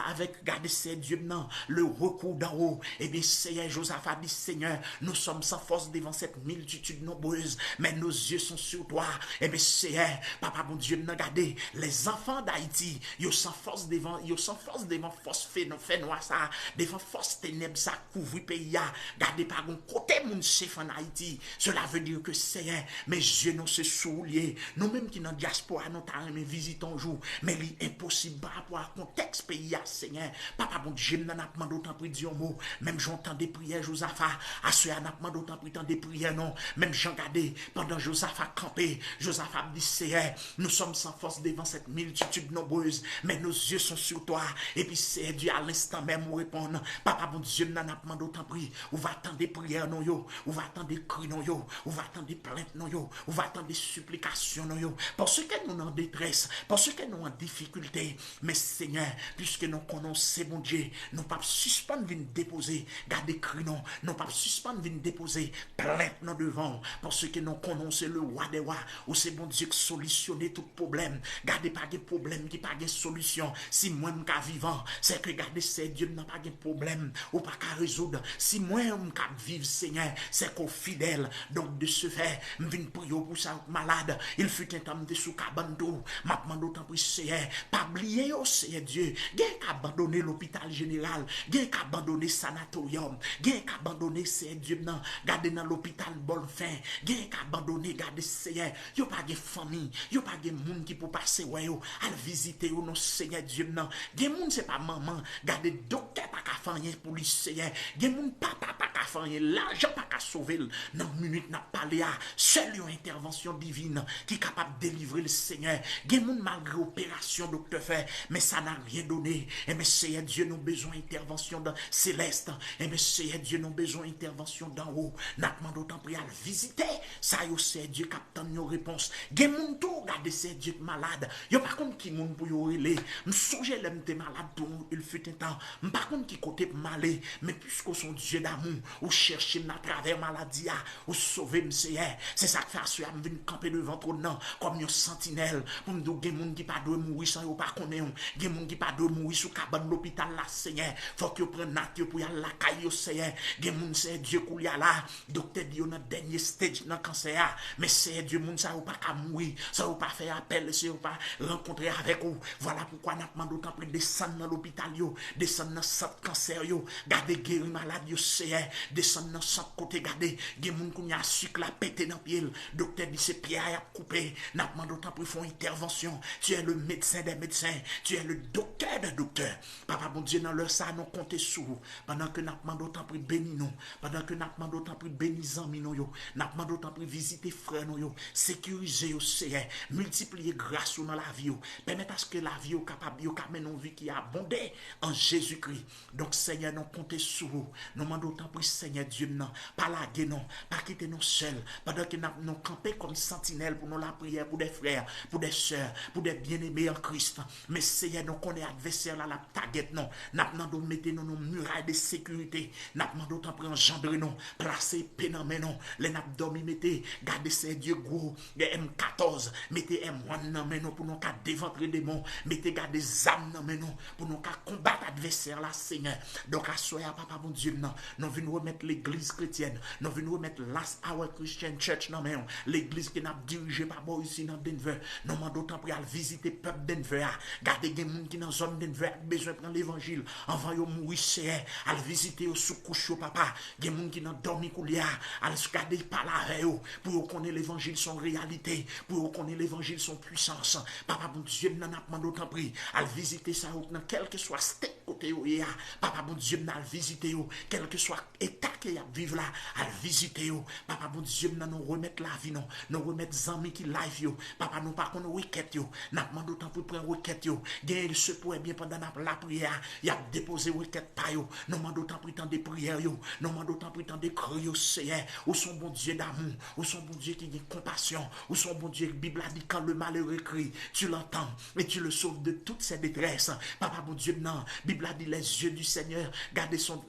avec, gardez ces Dieu, non, le recours d'en haut, et bien, Seigneur, Josaphat dit, Seigneur, nous sommes sans force devant cette multitude nombreuse, mais nos yeux sont sur toi, et bien, Seigneur, papa, mon Dieu, regardez, les enfants d'Haïti, ils sont sans force devant force fait noir ça, devant force ténèbres ça couvre pays, gardez par un côté mon chef en Haïti, cela veut dire que Seigneur, mes yeux nous se souliers, nous-mêmes qui dans diaspora, nous t'avons visitons jour, mais il est impossible par rapport à contexte pays, Seigneur, papa, mon Dieu, nous n'avons pas d'autant pris dire mot, même j'entends des prières, Josaphat, à ce n'a pas d'autant pris des prières, non, même j'en gardé, pendant Josaphat campé, Josaphat dit, Seigneur, nous sommes sans force devant cette multitude nombreuse, mais nos yeux sont sur toi, et puis c'est Dieu à l'instant même nous répondre, papa, mon Dieu, nous n'avons pas d'autant pris, on va attendre des prières, non, yo, on va attendre des cris, non, yo, on va attendre des plaintes, non, yo, on va attendre des supplications, non, yo, parce que nous en détresse, parce que nous en difficulté, mais Seigneur, puisque nous connaissons, mon Dieu, nous pas suspendre venir déposer, garder cri non, nous pas suspendre venir déposer, plainte non devant, parce que nous connaissons le roi des rois, où c'est bon Dieu qui solutionner tout problème, gardez pas de problème qui pas de solution, si moi m'ka vivant, c'est que gardez c'est Dieu n'a pas de problème, ou pas qu'à résoudre, si moi m'ka vivre Seigneur, c'est qu'au fidèle, donc de ce fait, m'vin prier pour ça malade, il fut un temps de sous cabando, m'a demandé autant pour Seigneur, pas oublier au Seigneur Dieu, gen abandonné l'hôpital général, gen abandonné sanatorium, gen abandonné c'est Dieu nan, gardez dans l'hôpital bon fin, gen abandonné gardez Seigneur, yo pas de famille, yo pas de monde qui pour passer ouais yo, al visiter yo non Seigneur Dieu nan, gen monde c'est pas maman, gardez docteur pas ka faire pour lui Seigneur, gen monde papa pas ka faire l'argent pas ka sauver, dans minute n'a parlé à seule une intervention divine qui est capable de délivrer le Seigneur, gen monde malgré opération docteur fait, mais ça n'a rien donné, et mais Seigneur Dieu nous besoin d'intervention céleste, et mais Seigneur Dieu nous besoin d'intervention d'en haut, n'a demandé autant prier à visiter, ça yo c'est Dieu qui attend nos réponses, gen moun tout regarder c'est Dieu malade, yo par contre qui moun pour yo relé, m'songe l'aime te malade dont il fut un temps, par contre qui côté malé, mais puisque son Dieu d'amour, ou chercher à travers maladie, ou sauver Seigneur, c'est ça que fait assurer me venir camper devant ton nom, comme une sentinelle, pour me dire gen moun qui pas doit mourir sans yo pas connaître, gen moun qui pas doit mourir sous cabane l'hôpital là Seigneur, faut que prenne nature pour y aller la caille Seigneur, gen moun c'est Dieu kou li là, docteur dit on a dernier stage dans cancer, mais c'est Dieu moun ça ou pas ka mourir, ça ou pas faire appel, ça ou pas rencontrer avec vous, voilà pourquoi n'a demandé autant pour descendre dans l'hôpital yo, descendre dans centre cancer yo, garder guérir malade yo Seigneur, descendre dans centre côté garder, gen moun kou a sucre la pété dans pied, docteur dit c'est pierre a coupé, n'a demandé autant pour faire intervention, tu es le médecin des médecins, tu es le docteur des docteurs, papa bon Dieu dans leur ça nous compter sur vous, pendant que n'a demandé autant pour bénir nous, pendant que n'a demandé autant pour bénir amis nous yo, n'a demandé autant pour visiter frères nous yo, sécuriser yo Seigneur, multiplier grâce dans la vie yo, permettre à ce que la vie yo capable yo mener une vie qui a abondé en Jésus-Christ. Donc Seigneur nous compter sur vous, nous demandons autant pour Seigneur Dieu non, pas laguer non, pas quitter nous seuls, pendant que nous camper comme sentinelle pour nous la prière pour des frères, pour des sœurs, pour des bien-aimés en Christ. Mais Seigneur nous connaît adversaire là la taguette non, n'a demandé mettre nous nos murailles de sécurité, n'a demandé autant pour engendrer non, placer pénament non, les n'a dormi mettez, garder ces dieux gros, les M14, mettez M1 non mais non pour nous qu'à déventrer des démons, mettez garder des âmes non mais non pour nous qu'à combattre adversaire là Seigneur. Donc à soya papa bon Dieu non, nous venons remettre l'église chrétienne, nous venons remettre Last Hour Christian Church non mais l'église qui n'a dirigé par moi ici dans Denver, nous demandons autant pour aller visiter peuple Denver, garder des gens qui dans zone Denver besoin de prendre l'évangile, avant yo mourir c'est aller visiter au sous couche papa, des gens qui dans dormi coulia, aller garder par la eux pour connaître l'évangile son réalité, pour connaître l'évangile son puissance. Papa bon Dieu n'a pas demandé autant pris, aller visiter ça dans quel que soit state côté où ya, papa bon Dieu n'a visiter quel que soit état que y a vivre là, aller visiter papa bon Dieu n'a nous remettre la vie non, nous remettre amis qui live yo, papa nous pas qu'on requête yo, n'a demandé autant pour prendre requête yo, gain se pourrait bien pendant la prière, y a déposé requête pa yo, nous demande autant pour temps de prière yo, nous demande autant pour temps de cri yo Seigneur, ou son bon Dieu d'amour, ou son bon Dieu qui a compassion, ou son bon Dieu, Bible a dit quand le malheureux crie, tu l'entends et tu le sauves de toutes ses détresses. Papa bon Dieu non, Bible a dit les yeux du Seigneur, gardez son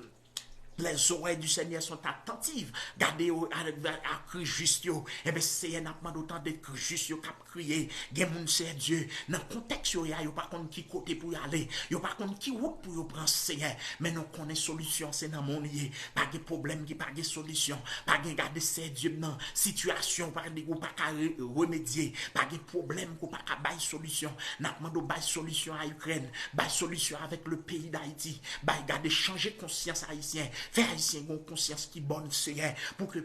les oreilles du Seigneur sont attentives. Gardez à cri juste. Et bien, c'est un appel d'autant de cri juste qui a crié. Gen moun c'est Dieu. Dans le contexte, il y a pas contre qui côté pour y aller. Il y a pas contre qui route pour y prendre Seigneur. Mais nous connaissons solution, c'est dans mon lié. Pas de problème, pas de solution. Pas de garder c'est Dieu dans situation, pas de remédier. Pas de problème, pas de solution. Nous demandons de solution à Ukraine. Bail solution avec le pays d'Haïti. Bail garder changer conscience haïtien. Faire haïtien une conscience qui bonne, Seigneur,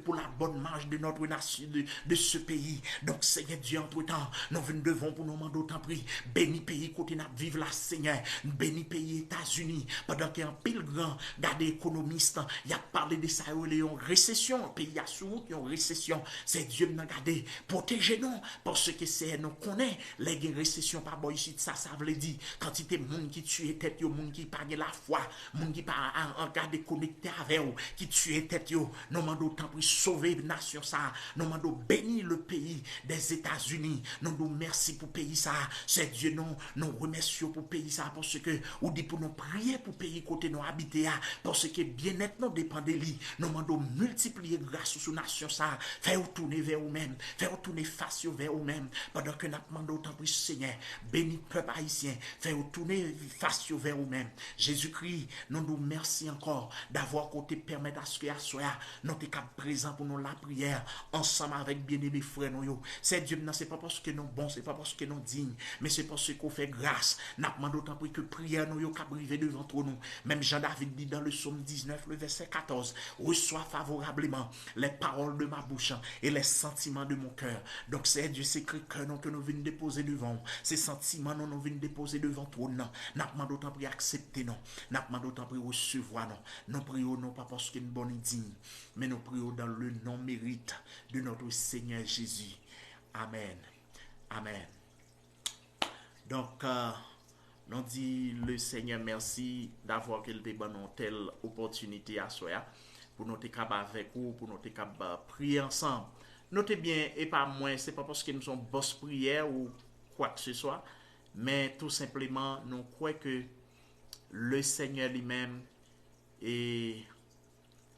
pour la bonne marche de notre nation, de ce pays. Donc, Seigneur Dieu, entre-temps, nous devons pour nous demander autant prix. Béni pays côté nous vivre là, Seigneur. Béni pays États-Unis. Pendant qu'il y a un pile grand, gardez économiste, il a parlé de ça, il y a une récession. Le pays a souvent une récession. C'est Dieu nous garder. Protégez-nous. Parce que c'est nous connaît les récessions par boy ici. Ça veut dire quantité de monde qui tue tête, monde qui pas la foi, monde qui pas en garder connecté avec vous, qui tue tête yo. Nous demandons tant pour sauver la nation ça. Nous demandons bénir le pays des États-Unis. Nous demandons merci pour pays ça. C'est Dieu nous remercions pour pays ça parce que ou dit pour nous prier pour pays côté nous habiter parce que bien-être nous dépend de lui. Nous demandons multiplier grâce sur nation ça. Faire tourner vers vous-même, faire tourner face vers vous-même pendant que nous demandons tant pour Seigneur béni peuple haïtien, faire tourner face vers vous-même. Jésus-Christ, nous merci encore d'avoir côté permettre à ce que nous sommes présents pour nous la prière ensemble avec bien-aimés frères nous. C'est Dieu, c'est pas parce que nous bons, c'est pas parce que nous dignes, mais c'est parce qu'on fait grâce. Nous demandons autant que prière nous cap arriver devant nous. Même Jean-David dit dans le psaume 19, le verset 14, reçois favorablement les paroles de ma bouche et les sentiments de mon cœur. Donc c'est Dieu, c'est que nous venons déposer devant. Ces sentiments nous venons déposer devant toi. Nous demandons autant pour accepter nous. Nous demandons autant pour recevoir nous. Nous prions non pas parce que nous bonne et digne, mais nous prions dans le nom mérite de notre Seigneur Jésus. Amen. Amen. Donc, nous dit le Seigneur merci d'avoir qu'il te donne une telle opportunité à soi pour nous être capables avec vous, pour nous être capables prier ensemble. Notez bien, et pas moins, c'est pas parce que nous sommes boss prière ou quoi que ce soit, mais tout simplement, nous croyons que le Seigneur lui-même et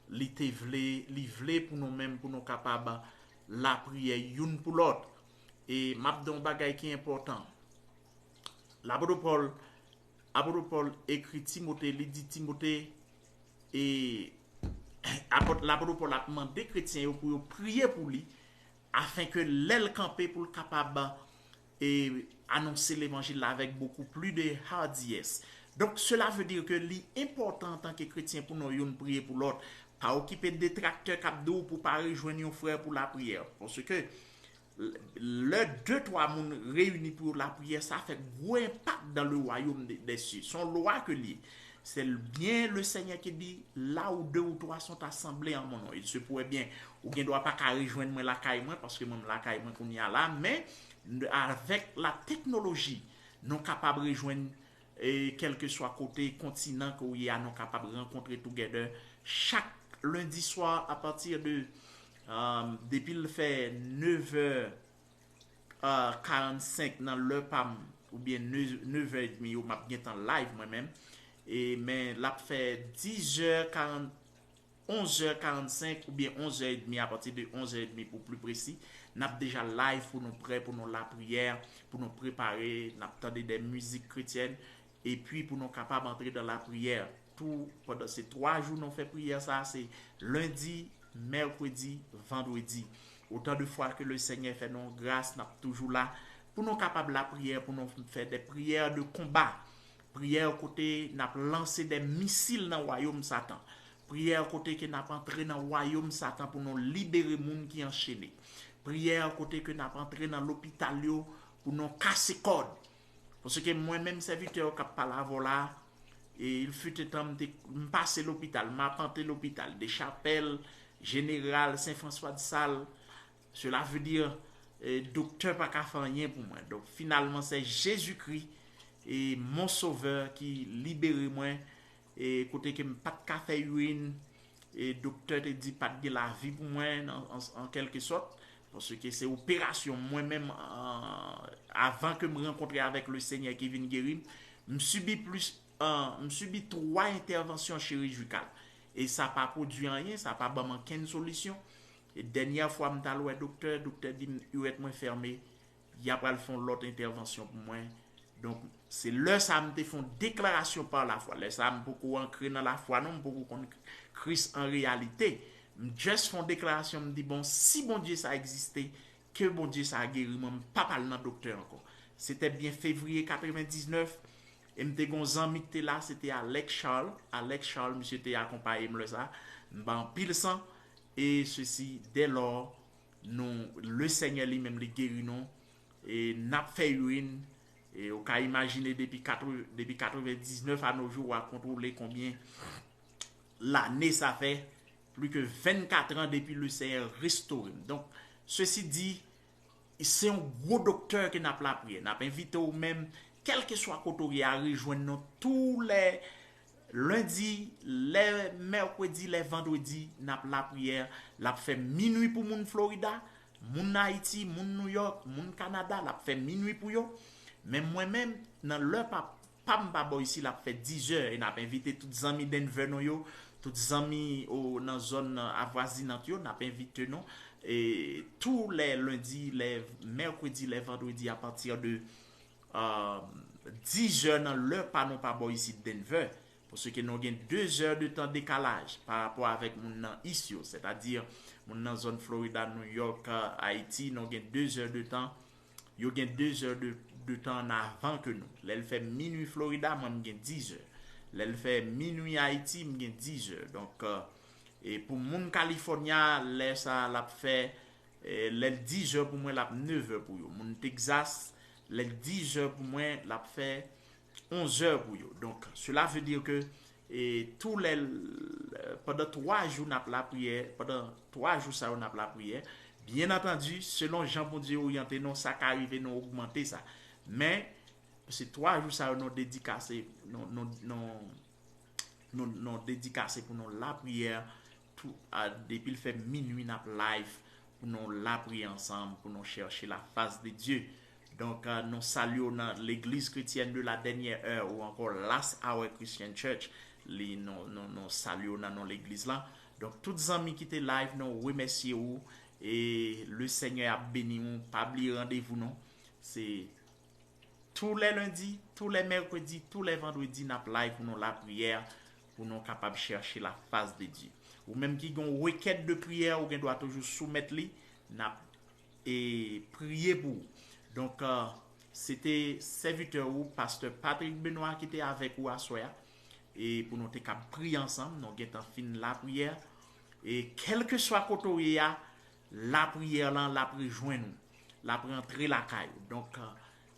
li vle pour nous-mêmes, pour nous capables la prière une pour l'autre. Et m'a don bagay qui est important. L'apôtre Paul écrit Timothée, il dit Timothée et l'apôtre Paul a demandé chrétiens pour prier pour lui afin que l'aile campé pour le capable et annoncer l'évangile avec beaucoup plus de hardiesse. Donc cela veut dire que l'important en tant que chrétien pour nous prier pour l'autre, pas occuper de détracteurs capdo pour pas rejoindre un frère pour la prière, parce que le 2-3 moun réunis pour la prière, ça fait gros impact dans le royaume des cieux. Son loi que lié. C'est bien le Seigneur qui dit, là où 2 ou 3 sont assemblés en mon nom. Il se pourrait bien, ou bien ne doit pas rejoindre moi la caille moi, parce que moi la caille moi qu'on y a là, mais avec la technologie, nous sommes capables de rejoindre quel que soit côté continent où il y a, nous sommes capables de rencontrer together chaque lundi soir à partir de depuis le fait 9h45 dans le PAM ou bien 9h30 ou m'a bien en live moi-même et mais là fait 10h40 11h45 ou bien 11h30 à partir de 11h30 pour plus précis n'a déjà live pour nous prêts pour nous la prière pour nous préparer n'a attendre des musiques chrétiennes et puis pour nous capables d'entrer dans la prière tout pendant ces 3 jours nous fait prière ça c'est lundi mercredi, vendredi. Autant de fois que le Seigneur fait nos grâces, nous sommes toujours là pour nous capables la prière, pour nous faire des prières de combat. Prière côté, nous avons lancé des missiles dans le royaume Satan. Prière côté que nous avons entré dans le royaume Satan pour nous libérer les gens qui sont enchaînés. Prière côté que nous avons entré dans l'hôpital pour nous casser les codes. Parce que moi-même, serviteur qui parle là, et il fut temps de passer l'hôpital, m'apprendre l'hôpital, des chapelles, Général Saint-François de Sales, cela veut dire docteur pas qu'à faire rien pour moi. Donc finalement c'est Jésus-Christ et mon sauveur qui libère moi et côté que pas de café urine et docteur te dit pas de la vie pour moi en quelque sorte parce que c'est opération moi-même avant que me rencontrer avec le Seigneur qui vient guérir, me subit 3 interventions chirurgicales. et ça pas produit rien, ça pas vraiment aucune solution. Et dernière fois m'ta loué docteur dit urette moi fermé, y a pas le fond l'autre intervention pour moi. Donc c'est là ça me font déclaration par la foi. Là ça me beaucoup ancré dans la foi non beaucoup qu'on Christ en réalité. Juste font déclaration me dit bon si bon Dieu ça existait que bon Dieu ça a guéri moi pas parler dans docteur encore. C'était bien février 99 et m'te gon zanmi qui là c'était Alex Charles monsieur était accompagné me ça ban pile sang et ceci dès lors nous le Seigneur lui-même les guérit nous et n'a fait urine et on peut imaginer depuis 99 à nos jours à contrôler combien l'année ça fait plus que 24 ans depuis le Seigneur restauré. Donc ceci dit c'est un gros docteur qui n'a pas la prière. N'a pas invité ou même quel que soit côté à rejoindre nous tous les lundis, les mercredis, les vendredis, n'a pas la prière, l'a fait minuit pour moun Florida, moun Haïti, moun New York, moun Canada, l'a fait minuit pour yo. Mais moi-même dans leur pas ici l'a fait 10 heures et n'a pas invité tous les amis Denver yo, tous les amis dans zone avoisinante yo, n'a pas invité non. Et tous les lundis, les mercredis, les vendredis à partir de 10 heures dans l'heure pas non pas bon ici de Denver parce que nous avons 2 heures de temps décalage par rapport avec mon ici, c'est-à-dire mon zone Florida, New York, Haïti, nous avons 2 heures de temps. Ils ont 2 heures de temps en avant que nous. L'elle fait minuit Florida, moi j'ai 10 heures. L'elle fait minuit Haïti, j'ai 10 heures. Donc et pour mon California, là ça l'a fait les 10 heures pour moi, l'a 9 heures pour yo. Mon Texas, les 10 heures pour moi, l'a fait 11 heures pour yo. Donc cela veut dire que tous les pendant 3 jours n'a pas la prière, pendant 3 jours ça on a la prière. Bien entendu, selon Jean bon Dieu orienté non ça qu'arriver non augmenter ça. Mais c'est 3 jours ça non dédicacé non dédicacé pour nous la prière tout depuis le fait minuit n'a live pour nous la prier ensemble pour nous chercher la face de Dieu. Donc nous saluons l'église chrétienne de la dernière heure ou encore Last Hour Christian Church. Nous saluons dans l'église là. Donc tous les amis qui étaient live nous remercions et le Seigneur a béni nous. Pas oublier rendez-vous non. C'est tous les lundis, tous les mercredis, tous les vendredis n'a live pour nous la prière pour nous capables de chercher la face de Dieu. Ou même qui ont une requête de prière ou qui doit toujours soumettre li et prier pour. Donc c'était serviteur ou pasteur Patrick Benoît qui était avec vous à soya et pour nous te prier ensemble, nous avons fini la prière et quel que soit côté la prière là la rejoindre nous, la rentrer la caille. Donc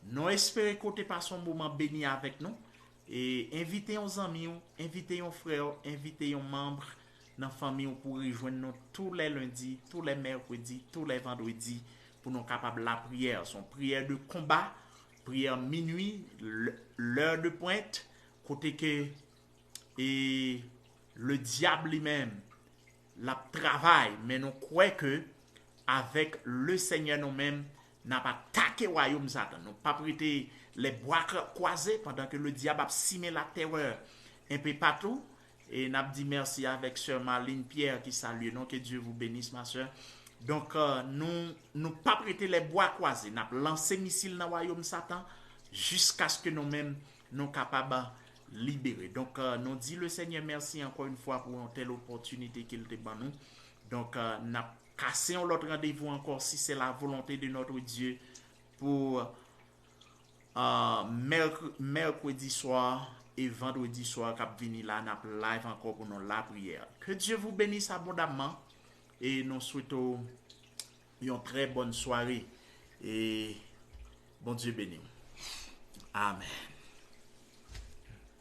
nous espérons que tu passes un moment béni avec nous et invitez nos amis, invitez nos frères, invitez nos membres dans la famille pour rejoindre nous tous les lundis, tous les mercredis, tous les vendredis pour nous capables la prière. Son prière de combat, prière minuit, l'heure de pointe, côté que et le diable lui-même la travaille, mais nous croyons que avec le Seigneur nous-mêmes, n'a pas attaqué le royaume Satan. Nous pas prêté les bois croisés pendant que le diable a simé la terreur un peu partout. Et n'a dit merci avec sœur Marlene Pierre qui salue. Donc que Dieu vous bénisse ma sœur. Donc nous pas prêté les bois croisés, n'a lancé missile dans le royaume Satan jusqu'à ce que nous-mêmes nous capables de libérer. Donc nous dit le Seigneur merci encore une fois pour une telle opportunité qu'il te donne nous. Donc n'a cassé l'autre rendez-vous encore si c'est la volonté de notre Dieu pour mercredi soir et vendredi soir cap venir là n'a live encore pour nous la prière. Que Dieu vous bénisse abondamment et nous souhaitons une très bonne soirée et bon Dieu béni. Amen.